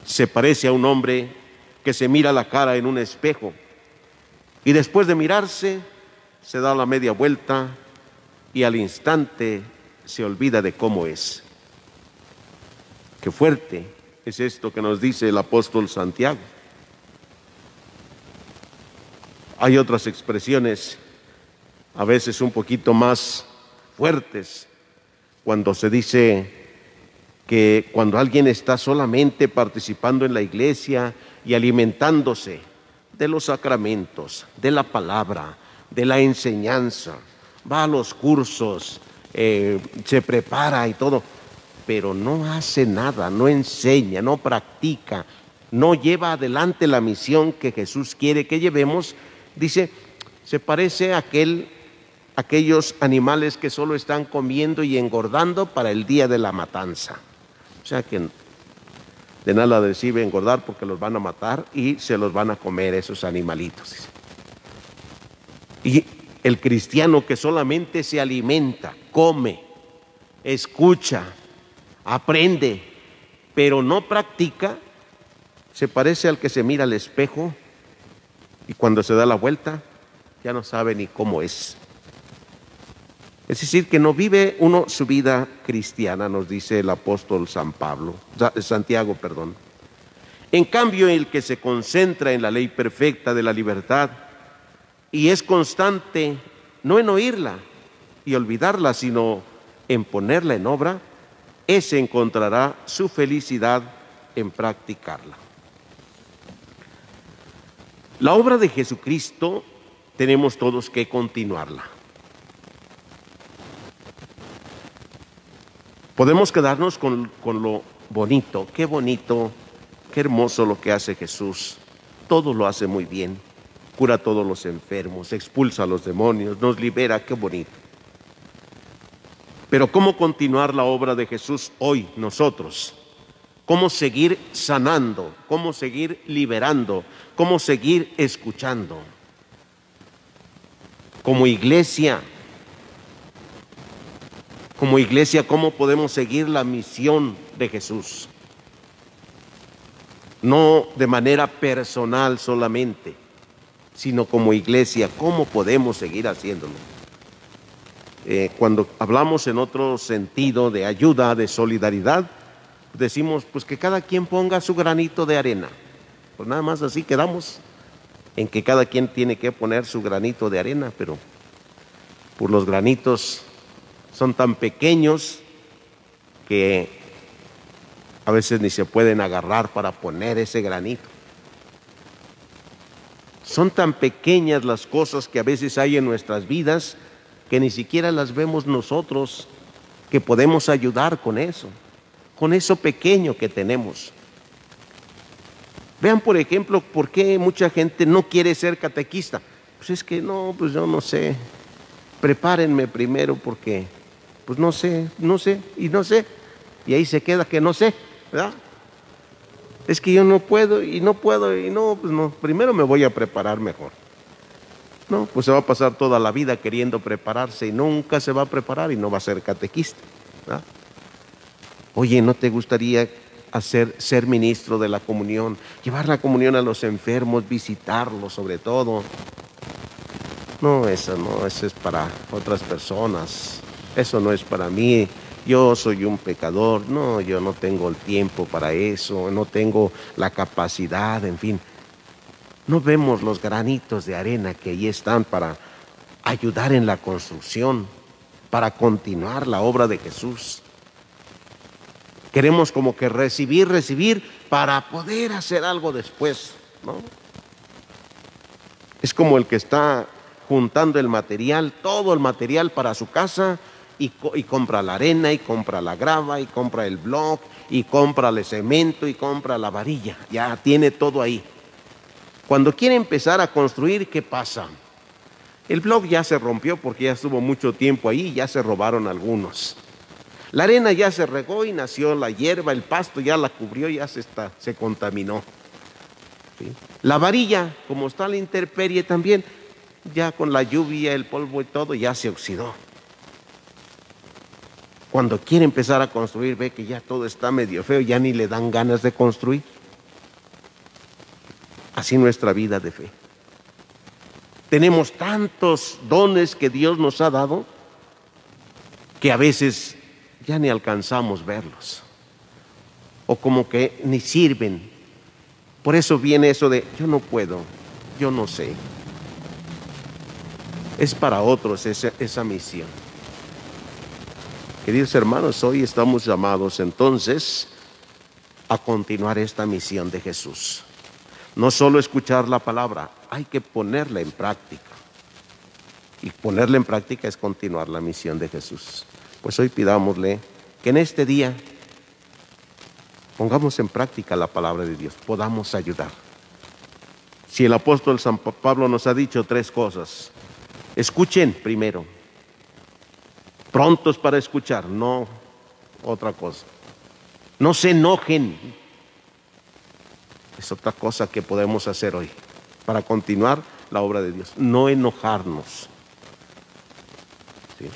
se parece a un hombre que se mira la cara en un espejo y después de mirarse se da la media vuelta y al instante se olvida de cómo es. Qué fuerte es esto que nos dice el apóstol Santiago. Hay otras expresiones a veces un poquito más fuertes cuando se dice que cuando alguien está solamente participando en la iglesia y alimentándose de los sacramentos, de la palabra, de la enseñanza, va a los cursos, se prepara y todo, pero no hace nada, no enseña, no practica, no lleva adelante la misión que Jesús quiere que llevemos, dice, se parece a aquellos animales que solo están comiendo y engordando para el día de la matanza. O sea que de nada les sirve engordar porque los van a matar y se los van a comer esos animalitos. Y el cristiano que solamente se alimenta, come, escucha, aprende, pero no practica, se parece al que se mira al espejo y cuando se da la vuelta ya no sabe ni cómo es. Es decir, que no vive uno su vida cristiana, nos dice el apóstol Santiago. En cambio, el que se concentra en la ley perfecta de la libertad y es constante, no en oírla y olvidarla, sino en ponerla en obra, ese encontrará su felicidad en practicarla. La obra de Jesucristo tenemos todos que continuarla. Podemos quedarnos con lo bonito, qué hermoso lo que hace Jesús. Todo lo hace muy bien, cura a todos los enfermos, expulsa a los demonios, nos libera, qué bonito. Pero ¿cómo continuar la obra de Jesús hoy nosotros? ¿Cómo seguir sanando? ¿Cómo seguir liberando? ¿Cómo seguir escuchando? Como iglesia, Como iglesia, ¿cómo podemos seguir la misión de Jesús? No de manera personal solamente, sino como iglesia, ¿cómo podemos seguir haciéndolo? Cuando hablamos en otro sentido de ayuda, de solidaridad, decimos pues que cada quien ponga su granito de arena. Pues nada más así quedamos en que cada quien tiene que poner su granito de arena, pero por los granitos son tan pequeños que a veces ni se pueden agarrar para poner ese granito. Son tan pequeñas las cosas que a veces hay en nuestras vidas que ni siquiera las vemos nosotros, que podemos ayudar con eso pequeño que tenemos. Vean, por ejemplo, por qué mucha gente no quiere ser catequista. Pues es que no, pues yo no sé. Prepárenme primero porque, pues no sé. Y ahí se queda que no sé, ¿verdad? Es que yo no puedo, pues no, primero me voy a preparar mejor. No, pues se va a pasar toda la vida queriendo prepararse y nunca se va a preparar y no va a ser catequista, ¿verdad? Oye, ¿no te gustaría ser ministro de la comunión? Llevar la comunión a los enfermos, visitarlos sobre todo. No, eso es para otras personas. Eso no es para mí. Yo soy un pecador. No, yo no tengo el tiempo para eso. No tengo la capacidad, en fin. No vemos los granitos de arena que ahí están para ayudar en la construcción, para continuar la obra de Jesús. Queremos como que recibir para poder hacer algo después, ¿no? Es como el que está juntando el material, todo el material para su casa y compra la arena y compra la grava y compra el bloc y compra el cemento y compra la varilla. Ya tiene todo ahí. Cuando quiere empezar a construir, ¿qué pasa? El bloc ya se rompió porque ya estuvo mucho tiempo ahí y ya se robaron algunos. La arena ya se regó y nació la hierba, el pasto ya la cubrió, ya se contaminó. ¿Sí? La varilla, como está la intemperie también, ya con la lluvia, el polvo y todo, ya se oxidó. Cuando quiere empezar a construir, ve que ya todo está medio feo, ya ni le dan ganas de construir. Así nuestra vida de fe. Tenemos tantos dones que Dios nos ha dado que a veces ya ni alcanzamos verlos, o como que ni sirven. Por eso viene eso de yo no puedo, yo no sé. Es para otros esa misión. Queridos hermanos, hoy estamos llamados entonces a continuar esta misión de Jesús. No solo escuchar la palabra, hay que ponerla en práctica. Y ponerla en práctica es continuar la misión de Jesús. Pues hoy pidámosle que en este día pongamos en práctica la palabra de Dios, podamos ayudar. Si el apóstol San Pablo nos ha dicho 3 cosas, escuchen primero, prontos para escuchar, no otra cosa. No se enojen, es otra cosa que podemos hacer hoy para continuar la obra de Dios, no enojarnos. ¿Sí?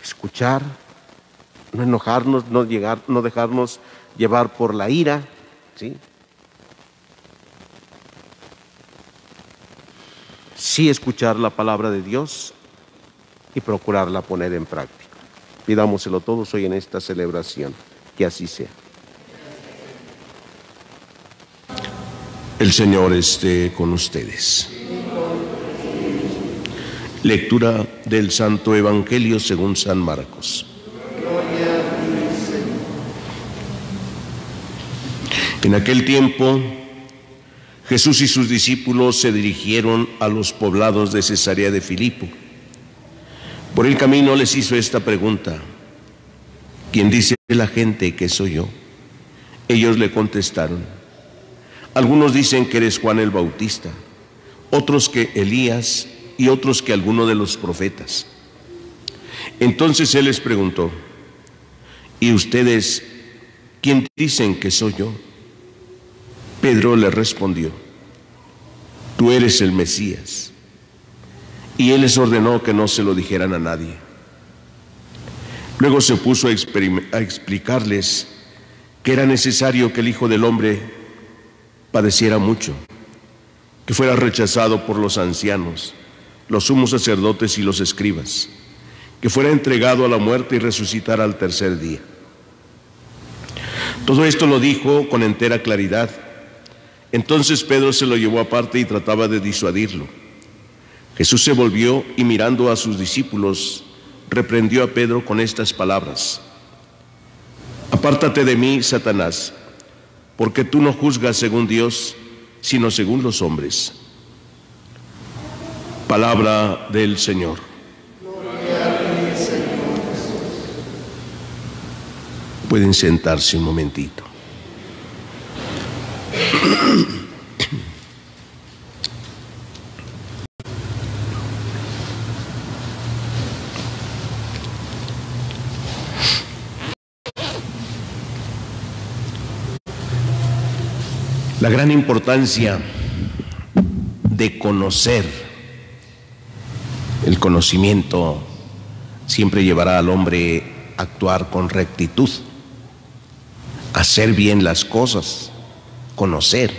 Escuchar, no enojarnos, no dejarnos llevar por la ira, ¿sí? Sí escuchar la palabra de Dios y procurarla poner en práctica. Pidámoselo todos hoy en esta celebración, que así sea. El Señor esté con ustedes. Lectura del Santo Evangelio según San Marcos. En aquel tiempo, Jesús y sus discípulos se dirigieron a los poblados de Cesarea de Filipo. Por el camino les hizo esta pregunta: ¿quién dice la gente que soy yo? Ellos le contestaron: algunos dicen que eres Juan el Bautista, otros que Elías y otros que alguno de los profetas. Entonces él les preguntó: ¿y ustedes quién dicen que soy yo? Pedro le respondió: tú eres el Mesías. Y él les ordenó que no se lo dijeran a nadie. Luego se puso a explicarles que era necesario que el Hijo del Hombre padeciera mucho, que fuera rechazado por los ancianos, los sumos sacerdotes y los escribas, que fuera entregado a la muerte y resucitara al tercer día. Todo esto lo dijo con entera claridad. Entonces Pedro se lo llevó aparte y trataba de disuadirlo. Jesús se volvió y mirando a sus discípulos, reprendió a Pedro con estas palabras: Apártate de mí, Satanás, porque tú no juzgas según Dios, sino según los hombres. Palabra del Señor. Gloria a ti, Señor Jesús. Pueden sentarse un momentito. La gran importancia de conocer, el conocimiento siempre llevará al hombre a actuar con rectitud, a hacer bien las cosas, conocer.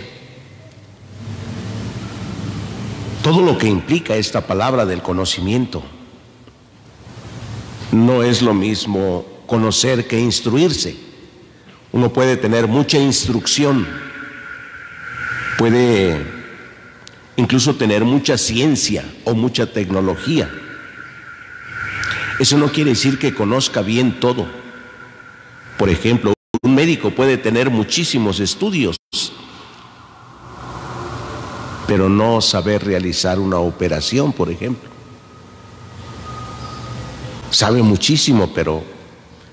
Todo lo que implica esta palabra del conocimiento. No es lo mismo conocer que instruirse. Uno puede tener mucha instrucción, puede incluso tener mucha ciencia o mucha tecnología. Eso no quiere decir que conozca bien todo. Por ejemplo, un médico puede tener muchísimos estudios, pero no saber realizar una operación, por ejemplo. Sabe muchísimo, pero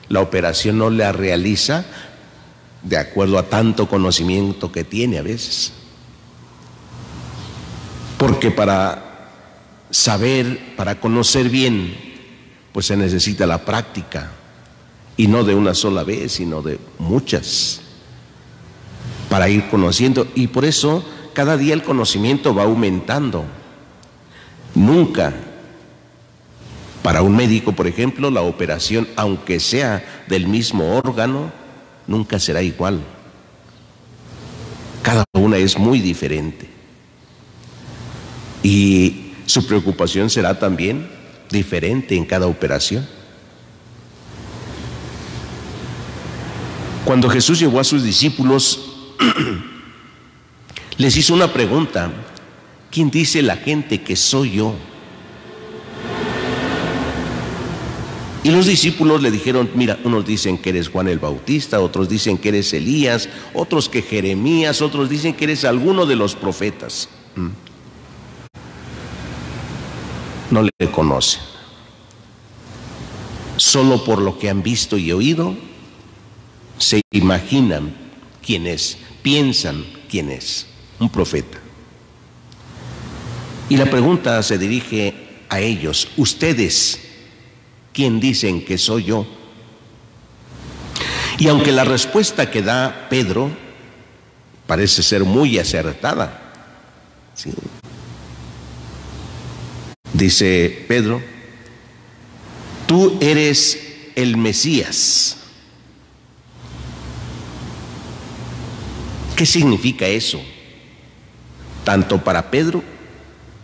la operación no la realiza de acuerdo a tanto conocimiento que tiene a veces. Porque para saber, para conocer bien, pues se necesita la práctica, y no de una sola vez, sino de muchas, para ir conociendo. Y por eso cada día el conocimiento va aumentando. Nunca, para un médico, por ejemplo, la operación, aunque sea del mismo órgano, nunca será igual. Cada una es muy diferente. Y su preocupación será también diferente en cada operación. Cuando Jesús llevó a sus discípulos, les hizo una pregunta: ¿quién dice la gente que soy yo? Y los discípulos le dijeron: mira, unos dicen que eres Juan el Bautista, otros dicen que eres Elías, otros que Jeremías, otros dicen que eres alguno de los profetas. No le conocen. Solo por lo que han visto y oído, se imaginan quién es, piensan quién es, un profeta. Y la pregunta se dirige a ellos: ¿ustedes quién dicen que soy yo? Y aunque la respuesta que da Pedro parece ser muy acertada, ¿sí? Dice Pedro: tú eres el Mesías. ¿Qué significa eso? Tanto para Pedro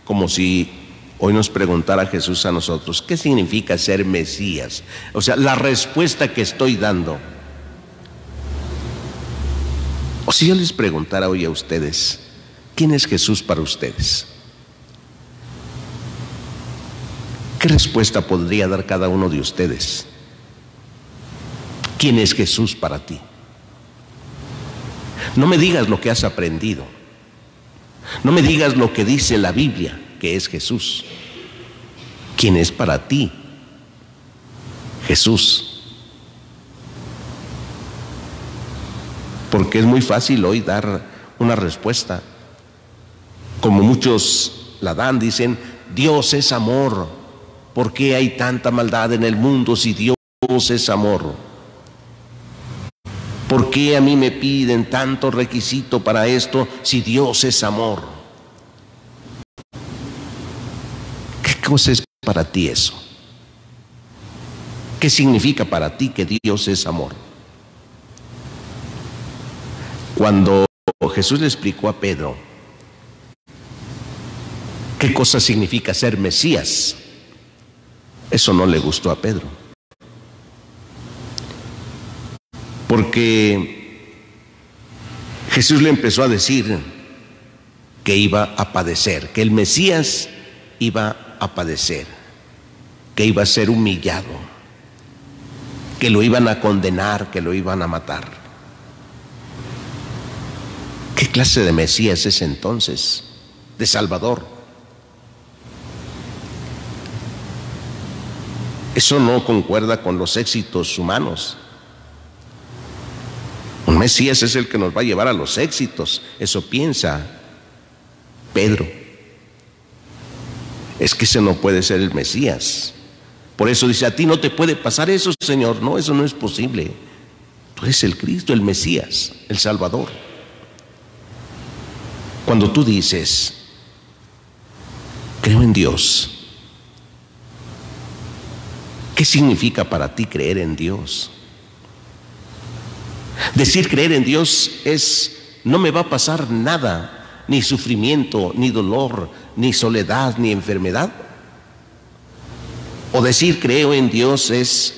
como si hoy nos preguntara Jesús a nosotros: ¿qué significa ser Mesías? O sea, la respuesta que estoy dando. O si yo les preguntara hoy a ustedes: ¿quién es Jesús para ustedes? ¿Qué respuesta podría dar cada uno de ustedes? ¿Quién es Jesús para ti? No me digas lo que has aprendido. No me digas lo que dice la Biblia que es Jesús. ¿Quién es para ti Jesús? Porque es muy fácil hoy dar una respuesta, como muchos la dan. Dicen: Dios es amor. ¿Por qué hay tanta maldad en el mundo si Dios es amor? ¿Por qué a mí me piden tanto requisito para esto si Dios es amor? ¿Qué cosa es para ti eso? ¿Qué significa para ti que Dios es amor? Cuando Jesús le explicó a Pedro qué cosa significa ser Mesías, eso no le gustó a Pedro. Porque Jesús le empezó a decir que iba a padecer, que el Mesías iba a padecer, que iba a ser humillado, que lo iban a condenar, que lo iban a matar. ¿Qué clase de Mesías es entonces? De Salvador. Eso no concuerda con los éxitos humanos. Un Mesías es el que nos va a llevar a los éxitos. Eso piensa Pedro. Es que ese no puede ser el Mesías. Por eso dice, a ti no te puede pasar eso, Señor. No, eso no es posible. Tú eres el Cristo, el Mesías, el Salvador. Cuando tú dices, creo en Dios, ¿qué significa para ti creer en Dios? Decir creer en Dios es, no me va a pasar nada, ni sufrimiento, ni dolor, ni soledad, ni enfermedad. O decir creo en Dios es,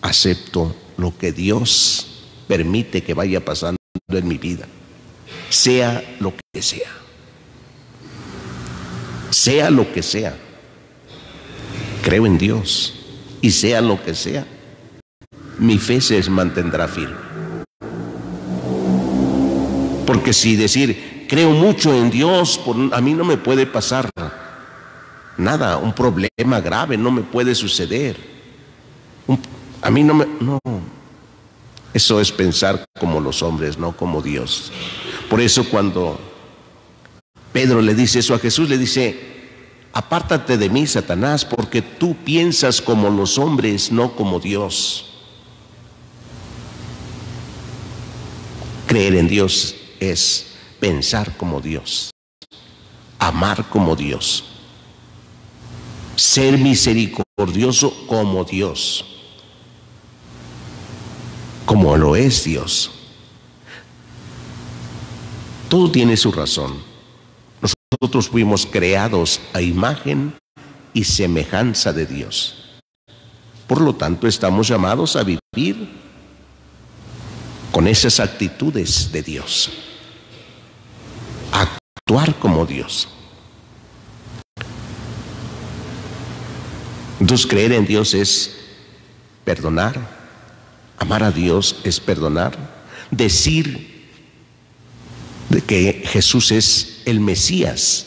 acepto lo que Dios permite que vaya pasando en mi vida, sea lo que sea. Sea lo que sea. Creo en Dios y sea lo que sea, mi fe se mantendrá firme. Porque si decir creo mucho en Dios, a mí no me puede pasar nada, un problema grave no me puede suceder. A mí no. Eso es pensar como los hombres, no como Dios. Por eso cuando Pedro le dice eso a Jesús, le dice, apártate de mí, Satanás, porque tú piensas como los hombres, no como Dios. Creer en Dios es pensar como Dios, amar como Dios, ser misericordioso como Dios, como lo es Dios. Todo tiene su razón. Nosotros fuimos creados a imagen y semejanza de Dios. Por lo tanto, estamos llamados a vivir con esas actitudes de Dios, a actuar como Dios. Entonces, creer en Dios es perdonar, amar a Dios es perdonar, decir de que Jesús es el Mesías,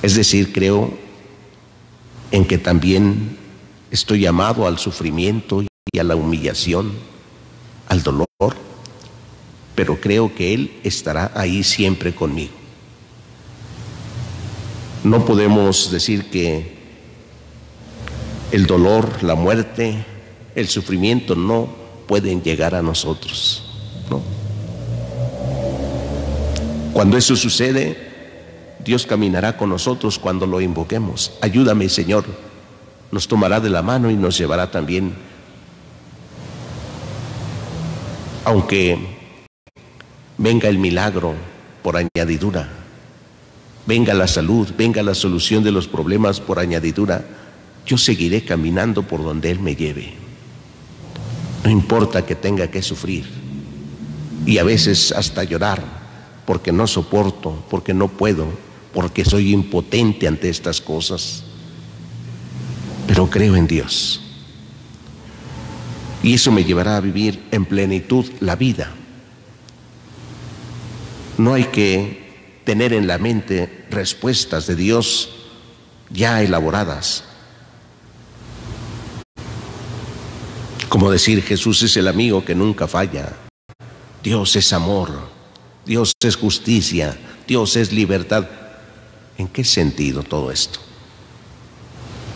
es decir, creo en que también estoy llamado al sufrimiento y a la humillación, al dolor, pero creo que Él estará ahí siempre conmigo. No podemos decir que el dolor, la muerte, el sufrimiento no pueden llegar a nosotros, ¿no? Cuando eso sucede, Dios caminará con nosotros cuando lo invoquemos. Ayúdame, Señor. Nos tomará de la mano y nos llevará también. Aunque venga el milagro por añadidura, venga la salud, venga la solución de los problemas por añadidura, yo seguiré caminando por donde Él me lleve. No importa que tenga que sufrir y a veces hasta llorar, porque no soporto, porque no puedo, porque soy impotente ante estas cosas. Pero creo en Dios. Y eso me llevará a vivir en plenitud la vida. No hay que tener en la mente respuestas de Dios ya elaboradas. Como decir, Jesús es el amigo que nunca falla. Dios es amor. Dios es justicia. Dios es libertad. ¿En qué sentido todo esto?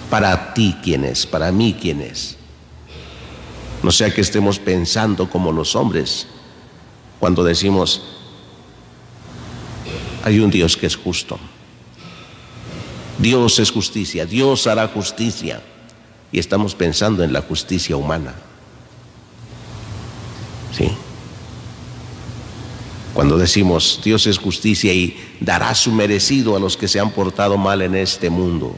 Para ti, ¿quién es? Para mí, ¿quién es? No sea que estemos pensando como los hombres cuando decimos, hay un Dios que es justo. Dios es justicia. Dios hará justicia. y estamos pensando en la justicia humana. ¿Sí? Cuando decimos Dios es justicia y dará su merecido a los que se han portado mal en este mundo,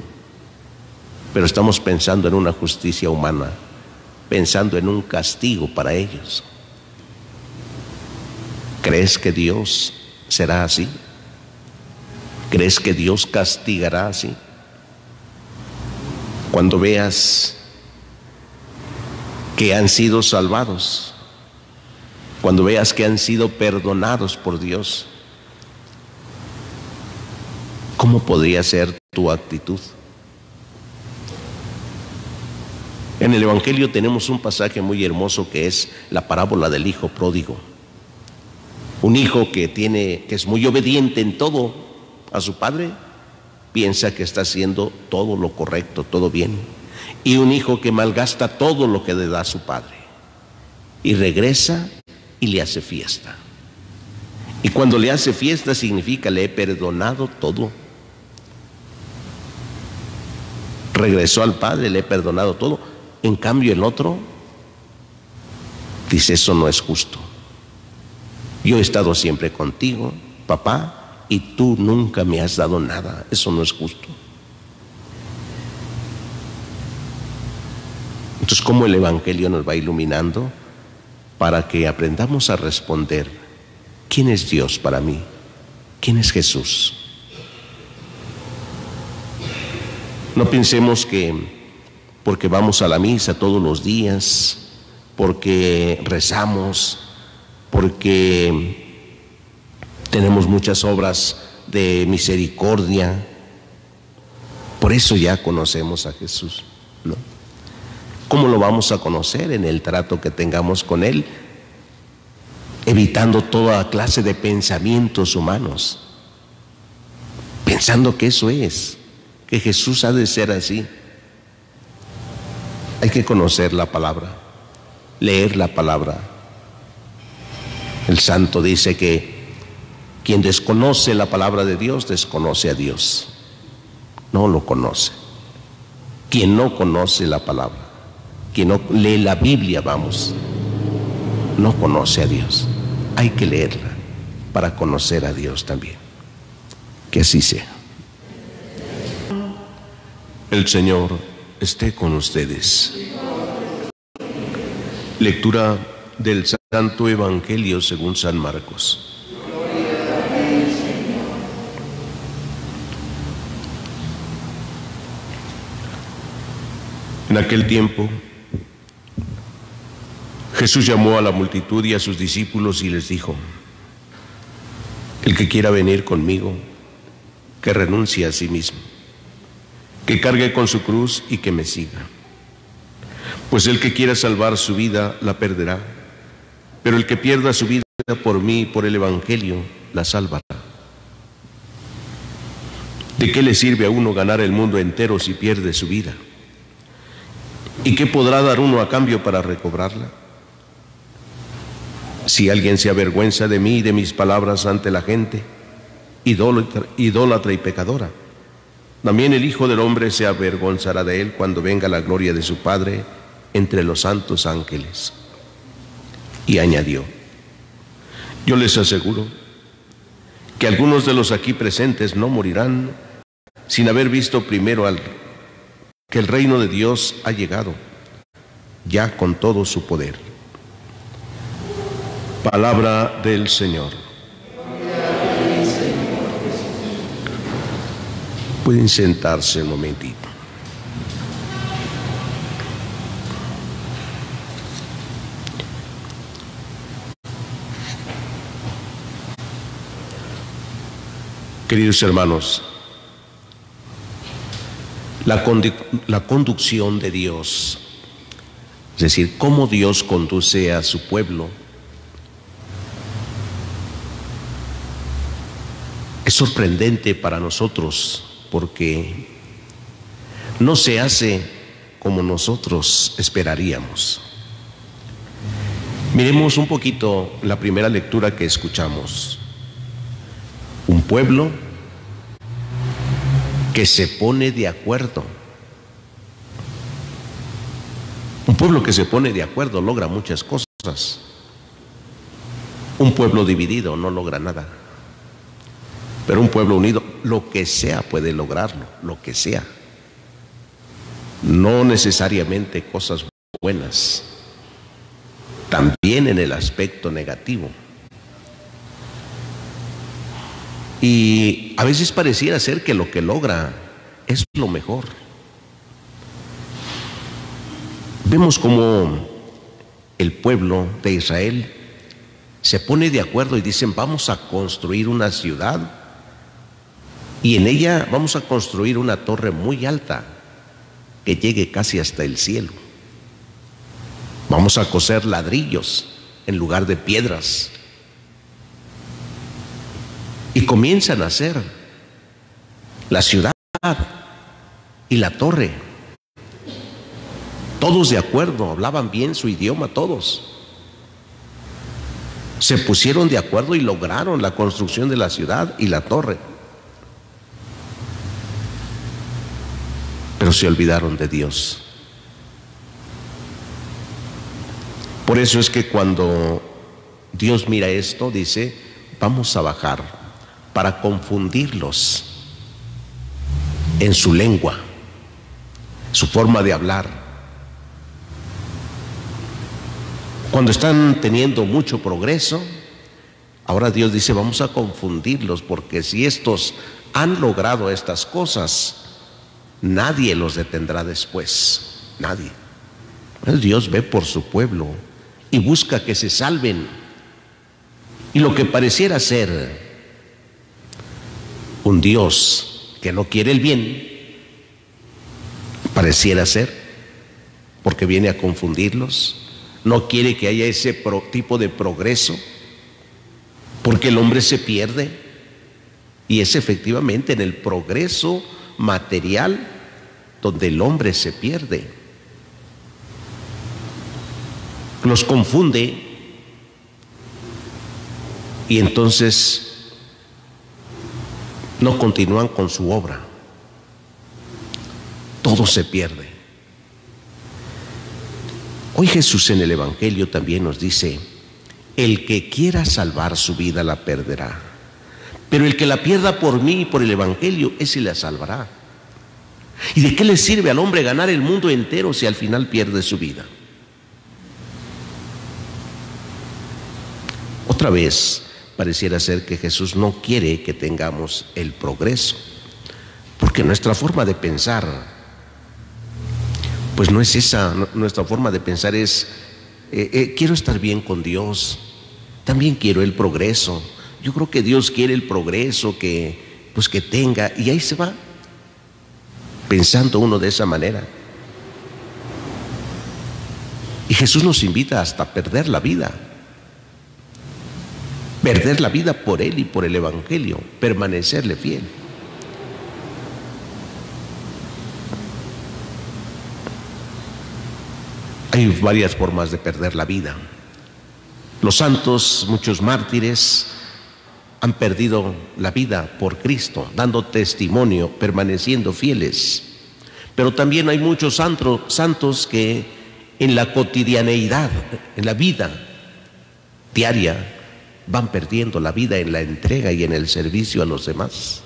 pero estamos pensando en una justicia humana, pensando en un castigo para ellos. ¿Crees que Dios será así? ¿Crees que Dios castigará así? Cuando veas que han sido salvados, cuando veas que han sido perdonados por Dios, ¿cómo podría ser tu actitud? En el Evangelio tenemos un pasaje muy hermoso que es la parábola del hijo pródigo. Un hijo que es muy obediente en todo a su padre, piensa que está haciendo todo lo correcto, todo bien. Y un hijo que malgasta todo lo que le da a su padre. Y regresa y le hace fiesta. Y cuando le hace fiesta significa le he perdonado todo. Regresó al padre, le he perdonado todo. En cambio el otro dice, eso no es justo. Yo he estado siempre contigo, papá, y tú nunca me has dado nada. Eso no es justo. Entonces, ¿cómo el Evangelio nos va iluminando para que aprendamos a responder? ¿Quién es Dios para mí? ¿Quién es Jesús? No pensemos que porque vamos a la misa todos los días, porque rezamos, porque tenemos muchas obras de misericordia, por eso ya conocemos a Jesús, ¿no? ¿Cómo lo vamos a conocer? En el trato que tengamos con Él, evitando toda clase de pensamientos humanos, pensando que eso es, que Jesús ha de ser así. Hay que conocer la palabra, leer la palabra. El santo dice que quien desconoce la palabra de Dios, desconoce a Dios. No lo conoce. Quien no conoce la palabra, quien no lee la Biblia, no conoce a Dios. Hay que leerla para conocer a Dios también. Que así sea. El Señor esté con ustedes. Lectura del Santo Evangelio según San Marcos. En aquel tiempo, Jesús llamó a la multitud y a sus discípulos y les dijo: el que quiera venir conmigo, que renuncie a sí mismo, que cargue con su cruz y que me siga. Pues el que quiera salvar su vida, la perderá, pero el que pierda su vida por mí y por el Evangelio, la salvará. ¿De qué le sirve a uno ganar el mundo entero si pierde su vida? ¿Y qué podrá dar uno a cambio para recobrarla? Si alguien se avergüenza de mí y de mis palabras ante la gente, idólatra y pecadora, también el Hijo del Hombre se avergonzará de él cuando venga la gloria de su Padre entre los santos ángeles. Y añadió: yo les aseguro que algunos de los aquí presentes no morirán sin haber visto primero que el reino de Dios ha llegado, ya con todo su poder. Palabra del Señor. Pueden sentarse un momentito. Queridos hermanos, la conducción de Dios, es decir, cómo Dios conduce a su pueblo, es sorprendente para nosotros porque no se hace como nosotros esperaríamos. Miremos un poquito la primera lectura que escuchamos. Un pueblo que se pone de acuerdo. Un pueblo que se pone de acuerdo logra muchas cosas. Un pueblo dividido no logra nada. Pero un pueblo unido, lo que sea puede lograrlo, lo que sea. No necesariamente cosas buenas, también en el aspecto negativo. Y a veces pareciera ser que lo que logra es lo mejor. Vemos cómo el pueblo de Israel se pone de acuerdo y dicen: vamos a construir una ciudad y en ella vamos a construir una torre muy alta que llegue casi hasta el cielo. Vamos a coser ladrillos en lugar de piedras. Y comienzan a hacer la ciudad y la torre. Todos de acuerdo, hablaban bien su idioma, todos. Se pusieron de acuerdo y lograron la construcción de la ciudad y la torre. Pero se olvidaron de Dios. Por eso es que cuando Dios mira esto, dice: vamos a bajar para confundirlos en su lengua, su forma de hablar. Cuando están teniendo mucho progreso, ahora Dios dice: vamos a confundirlos, porque si estos han logrado estas cosas, nadie los detendrá después, nadie. Dios ve por su pueblo y busca que se salven. Y lo que pareciera ser un Dios que no quiere el bien, pareciera ser, porque viene a confundirlos. No quiere que haya ese tipo de progreso, porque el hombre se pierde. Y es efectivamente en el progreso material donde el hombre se pierde. Los confunde y entonces no continúan con su obra. Todo se pierde. Hoy Jesús en el Evangelio también nos dice: el que quiera salvar su vida la perderá, pero el que la pierda por mí y por el Evangelio, ese la salvará. ¿Y de qué le sirve al hombre ganar el mundo entero si al final pierde su vida? Otra vez pareciera ser que Jesús no quiere que tengamos el progreso, porque nuestra forma de pensar pues no es esa. Nuestra forma de pensar es: quiero estar bien con Dios, también quiero el progreso. Yo creo que Dios quiere el progreso que tenga, y ahí se va pensando uno de esa manera. Y Jesús nos invita hasta a perder la vida por Él y por el Evangelio, permanecerle fiel. Hay varias formas de perder la vida. Los santos, muchos mártires, han perdido la vida por Cristo, dando testimonio, permaneciendo fieles. Pero también hay muchos santos que en la cotidianeidad, en la vida diaria, van perdiendo la vida en la entrega y en el servicio a los demás,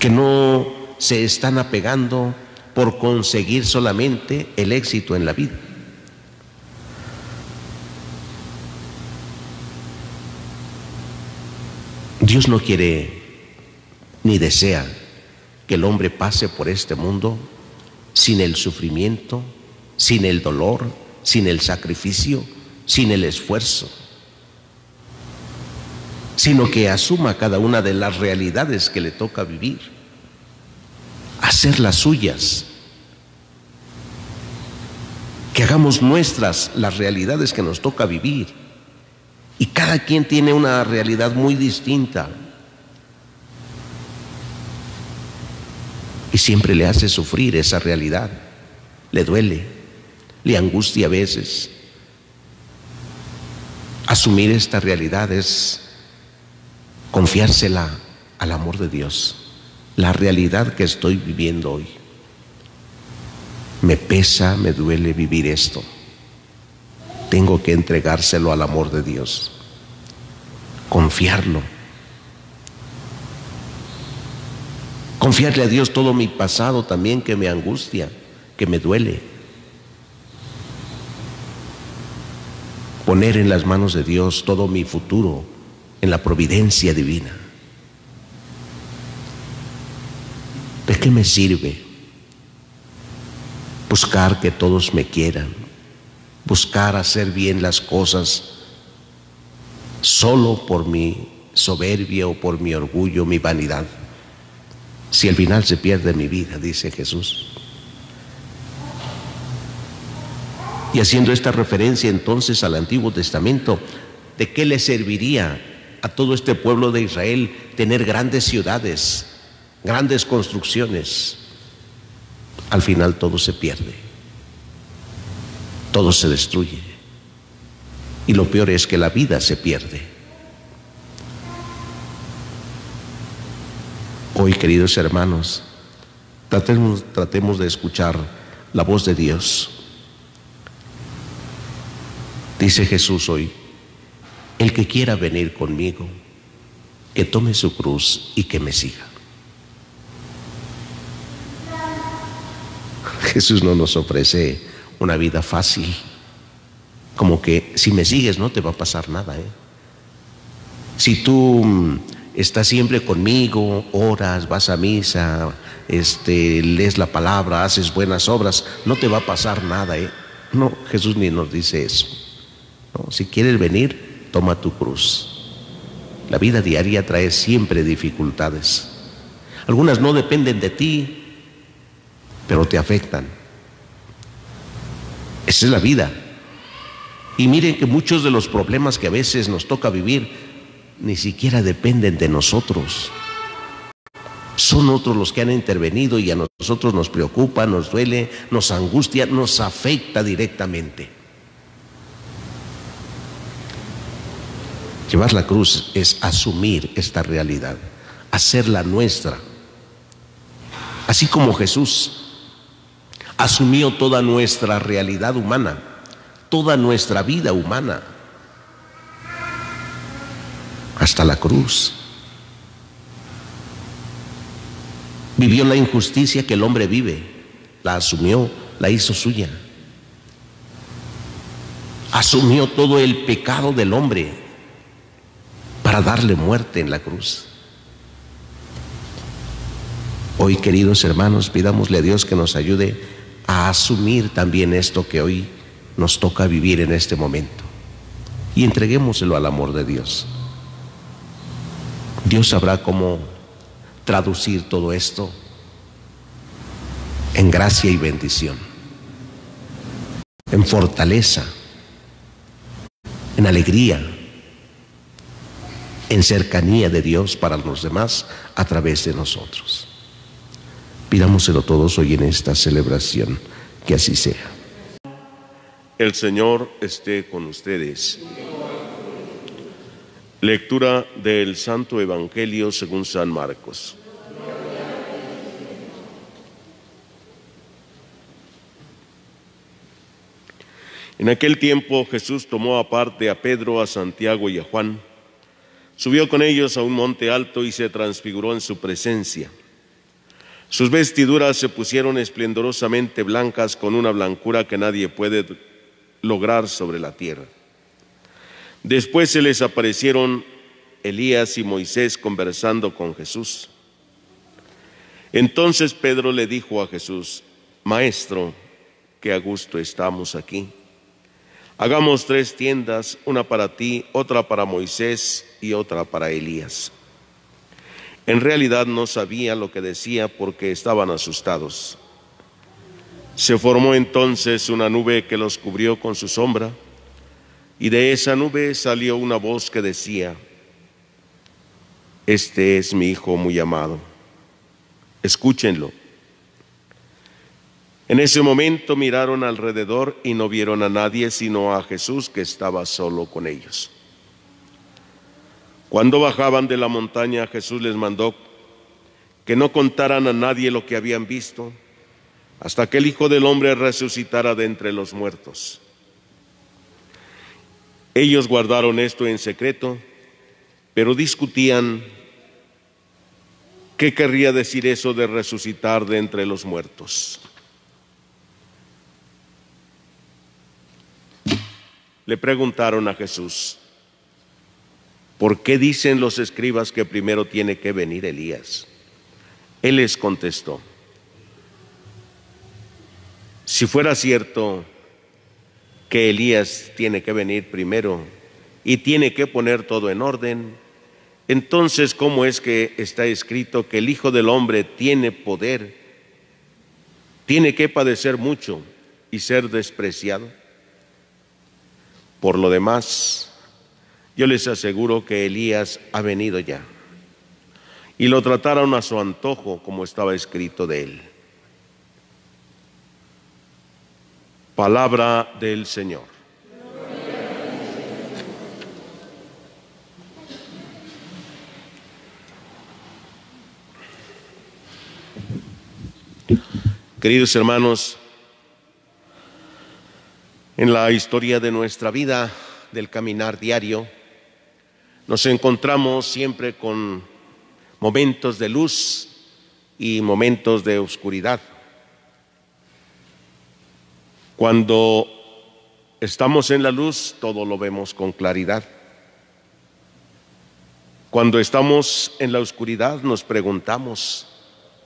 que no se están apegando por conseguir solamente el éxito en la vida. Dios no quiere ni desea que el hombre pase por este mundo sin el sufrimiento, sin el dolor, sin el sacrificio, sin el esfuerzo, sino que asuma cada una de las realidades que le toca vivir, hacer las suyas, que hagamos nuestras las realidades que nos toca vivir. Y cada quien tiene una realidad muy distinta, y siempre le hace sufrir esa realidad, le duele, le angustia a veces. Asumir esta realidad es confiársela al amor de Dios, la realidad que estoy viviendo hoy. Me pesa, me duele vivir esto. Tengo que entregárselo al amor de Dios, confiarlo. Confiarle a Dios todo mi pasado también que me angustia, que me duele. Poner en las manos de Dios todo mi futuro, en la providencia divina. ¿De qué me sirve buscar que todos me quieran? Buscar hacer bien las cosas solo por mi soberbia o por mi orgullo, mi vanidad. Si al final se pierde mi vida, dice Jesús. Y haciendo esta referencia entonces al Antiguo Testamento, ¿de qué le serviría a todo este pueblo de Israel tener grandes ciudades, grandes construcciones? Al final todo se pierde, todo se destruye. Y lo peor es que la vida se pierde. Hoy, queridos hermanos, tratemos de escuchar la voz de Dios. Dice Jesús hoy: el que quiera venir conmigo, que tome su cruz y que me siga. Jesús no nos ofrece una vida fácil, como que si me sigues no te va a pasar nada, Si tú estás siempre conmigo, oras, vas a misa, lees la palabra, haces buenas obras, no te va a pasar nada, No, Jesús ni nos dice eso. No, si quieres venir, toma tu cruz. La vida diaria trae siempre dificultades. Algunas no dependen de ti, pero te afectan. Esa es la vida. Y miren que muchos de los problemas que a veces nos toca vivir ni siquiera dependen de nosotros. Son otros los que han intervenido y a nosotros nos preocupa, nos duele, nos angustia, nos afecta directamente. Llevar la cruz es asumir esta realidad, hacerla nuestra. Así como Jesús asumió toda nuestra realidad humana, toda nuestra vida humana, hasta la cruz. Vivió la injusticia que el hombre vive, la asumió, la hizo suya. Asumió todo el pecado del hombre para darle muerte en la cruz. Hoy, queridos hermanos, pidámosle a Dios que nos ayude a asumir también esto que hoy nos toca vivir en este momento, y entreguémoselo al amor de Dios. Dios sabrá cómo traducir todo esto en gracia y bendición, en fortaleza, en alegría, en cercanía de Dios para los demás a través de nosotros. Pidámoselo todos hoy en esta celebración, que así sea. El Señor esté con ustedes. Lectura del Santo Evangelio según San Marcos. En aquel tiempo Jesús tomó aparte a Pedro, a Santiago y a Juan, subió con ellos a un monte alto y se transfiguró en su presencia. Sus vestiduras se pusieron esplendorosamente blancas, con una blancura que nadie puede lograr sobre la tierra. Después se les aparecieron Elías y Moisés conversando con Jesús. Entonces Pedro le dijo a Jesús: Maestro, qué a gusto estamos aquí. Hagamos 3 tiendas, una para ti, otra para Moisés y otra para Elías. En realidad no sabía lo que decía porque estaban asustados. Se formó entonces una nube que los cubrió con su sombra, y de esa nube salió una voz que decía: Este es mi Hijo muy amado, escúchenlo. En ese momento miraron alrededor y no vieron a nadie sino a Jesús, que estaba solo con ellos. Cuando bajaban de la montaña, Jesús les mandó que no contaran a nadie lo que habían visto hasta que el Hijo del Hombre resucitara de entre los muertos. Ellos guardaron esto en secreto, pero discutían qué querría decir eso de resucitar de entre los muertos. Le preguntaron a Jesús: ¿por qué dicen los escribas que primero tiene que venir Elías? Él les contestó: si fuera cierto que Elías tiene que venir primero y tiene que poner todo en orden, entonces ¿cómo es que está escrito que el Hijo del Hombre tiene poder, tiene que padecer mucho y ser despreciado? Por lo demás, yo les aseguro que Elías ha venido ya, y lo trataron a su antojo, como estaba escrito de él. Palabra del Señor. Queridos hermanos, en la historia de nuestra vida, del caminar diario, nos encontramos siempre con momentos de luz y momentos de oscuridad. Cuando estamos en la luz, todo lo vemos con claridad. Cuando estamos en la oscuridad, nos preguntamos: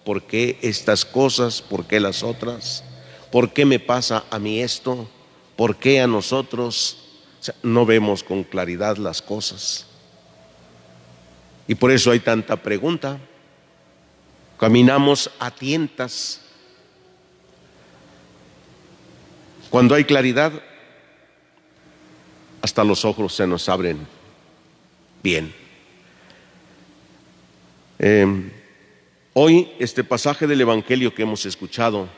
¿por qué estas cosas? ¿Por qué las otras? ¿Por qué me pasa a mí esto? ¿Por qué a nosotros? O sea, no vemos con claridad las cosas. Y por eso hay tanta pregunta. Caminamos a tientas. Cuando hay claridad, hasta los ojos se nos abren bien. Hoy este pasaje del Evangelio que hemos escuchado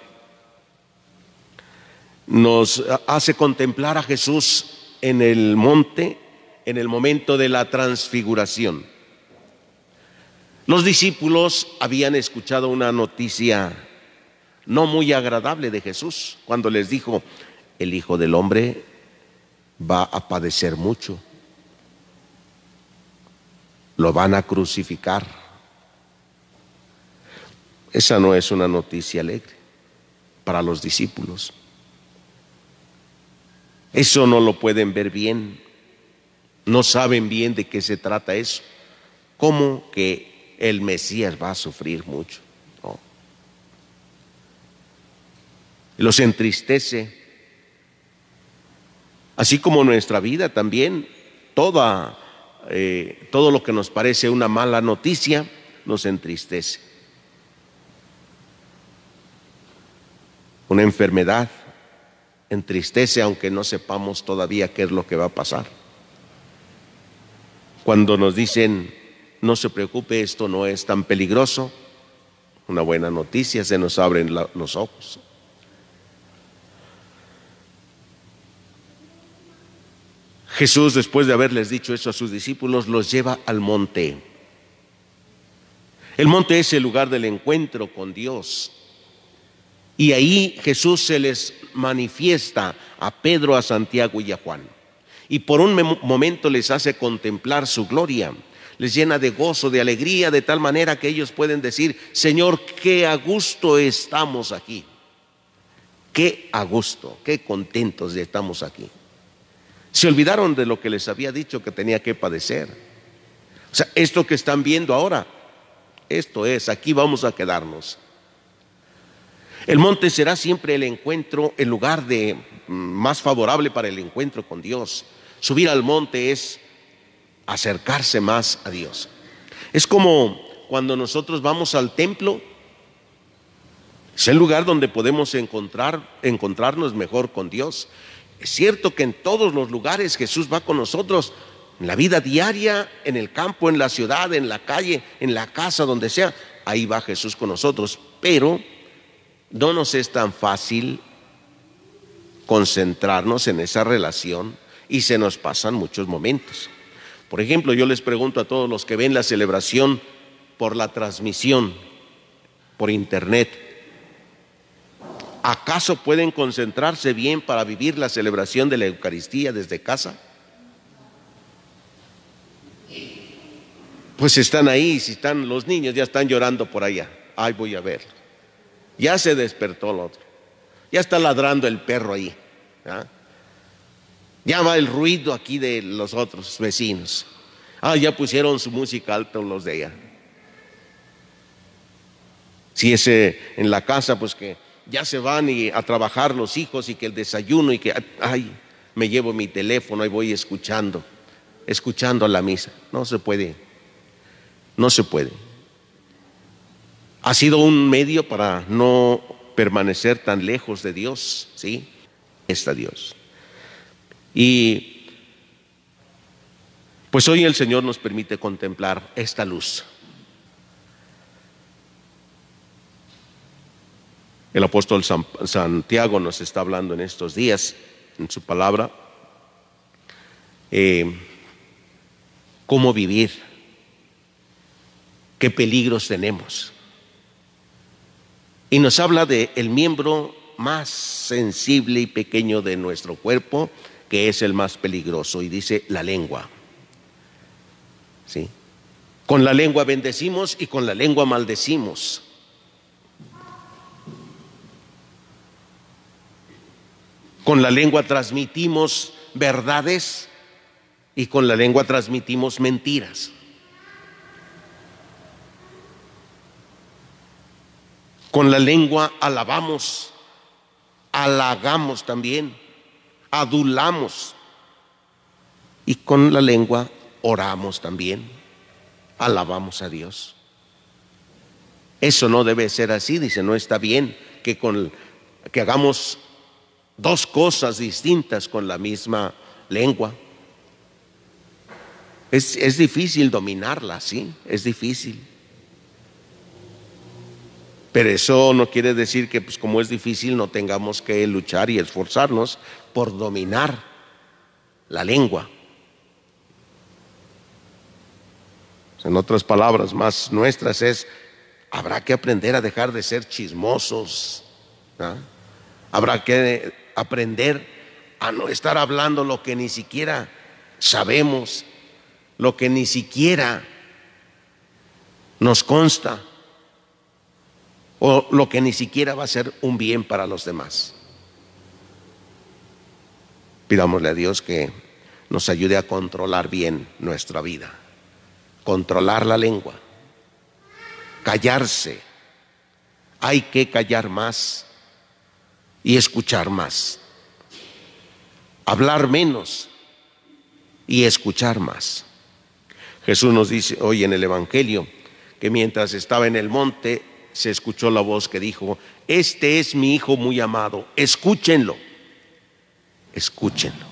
nos hace contemplar a Jesús en el monte, en el momento de la transfiguración. Los discípulos habían escuchado una noticia no muy agradable de Jesús, cuando les dijo: el Hijo del Hombre va a padecer mucho, lo van a crucificar. Esa no es una noticia alegre para los discípulos. Eso no lo pueden ver bien, no saben bien de qué se trata eso. ¿Cómo que el Mesías va a sufrir mucho? No. Los entristece, así como nuestra vida también. Todo lo que nos parece una mala noticia nos entristece. Una enfermedad entristece, aunque no sepamos todavía qué es lo que va a pasar. Cuando nos dicen: no se preocupe, esto no es tan peligroso, una buena noticia, se nos abren los ojos. Jesús, después de haberles dicho eso a sus discípulos, los lleva al monte. El monte es el lugar del encuentro con Dios. Y ahí Jesús se les manifiesta a Pedro, a Santiago y a Juan. Y por un momento les hace contemplar su gloria. Les llena de gozo, de alegría, de tal manera que ellos pueden decir: Señor, qué a gusto estamos aquí. Qué a gusto, qué contentos estamos aquí. Se olvidaron de lo que les había dicho que tenía que padecer. O sea, esto que están viendo ahora, esto es, aquí vamos a quedarnos. El monte será siempre el encuentro, el lugar más favorable para el encuentro con Dios. Subir al monte es acercarse más a Dios. Es como cuando nosotros vamos al templo. Es el lugar donde podemos encontrarnos mejor con Dios. Es cierto que en todos los lugares Jesús va con nosotros, en la vida diaria, en el campo, en la ciudad, en la calle, en la casa, donde sea. Ahí va Jesús con nosotros, pero no nos es tan fácil concentrarnos en esa relación y se nos pasan muchos momentos. Por ejemplo, yo les pregunto a todos los que ven la celebración por la transmisión, por internet: ¿Acaso pueden concentrarse bien para vivir la celebración de la Eucaristía desde casa? Pues están ahí, si están los niños ya están llorando por allá. Ay, voy a ver. Ya se despertó el otro. Ya está ladrando el perro ahí. ¿Ah? Ya va el ruido aquí de los otros vecinos. Ah, ya pusieron su música alta los de allá. Si es en la casa, pues que ya se van a trabajar los hijos y que el desayuno y que, ay, me llevo mi teléfono y voy escuchando la misa. No se puede, no se puede. Ha sido un medio para no permanecer tan lejos de Dios, ¿sí? Está Dios. Y pues hoy el Señor nos permite contemplar esta luz. El apóstol Santiago nos está hablando en estos días, en su palabra, cómo vivir, qué peligros tenemos. Y nos habla de el miembro más sensible y pequeño de nuestro cuerpo, que es el más peligroso, y dice la lengua. ¿Sí? Con la lengua bendecimos y con la lengua maldecimos. Con la lengua transmitimos verdades y con la lengua transmitimos mentiras. Con la lengua alabamos, halagamos también, adulamos. Y con la lengua oramos también, alabamos a Dios. Eso no debe ser así, dice, no está bien que hagamos dos cosas distintas con la misma lengua. Es difícil dominarla, sí, es difícil. Pero eso no quiere decir que, pues, como es difícil, no tengamos que luchar y esforzarnos por dominar la lengua. En otras palabras más nuestras habrá que aprender a dejar de ser chismosos, ¿no? Habrá que aprender a no estar hablando lo que ni siquiera sabemos, lo que ni siquiera nos consta, o lo que ni siquiera va a ser un bien para los demás. Pidámosle a Dios que nos ayude a controlar bien nuestra vida, controlar la lengua, callarse. Hay que callar más y escuchar más, hablar menos y escuchar más. Jesús nos dice hoy en el Evangelio que mientras estaba en el monte se escuchó la voz que dijo: este es mi Hijo muy amado, escúchenlo, escúchenlo.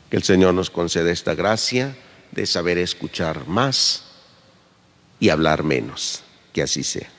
Que el Señor nos conceda esta gracia de saber escuchar más y hablar menos. Que así sea.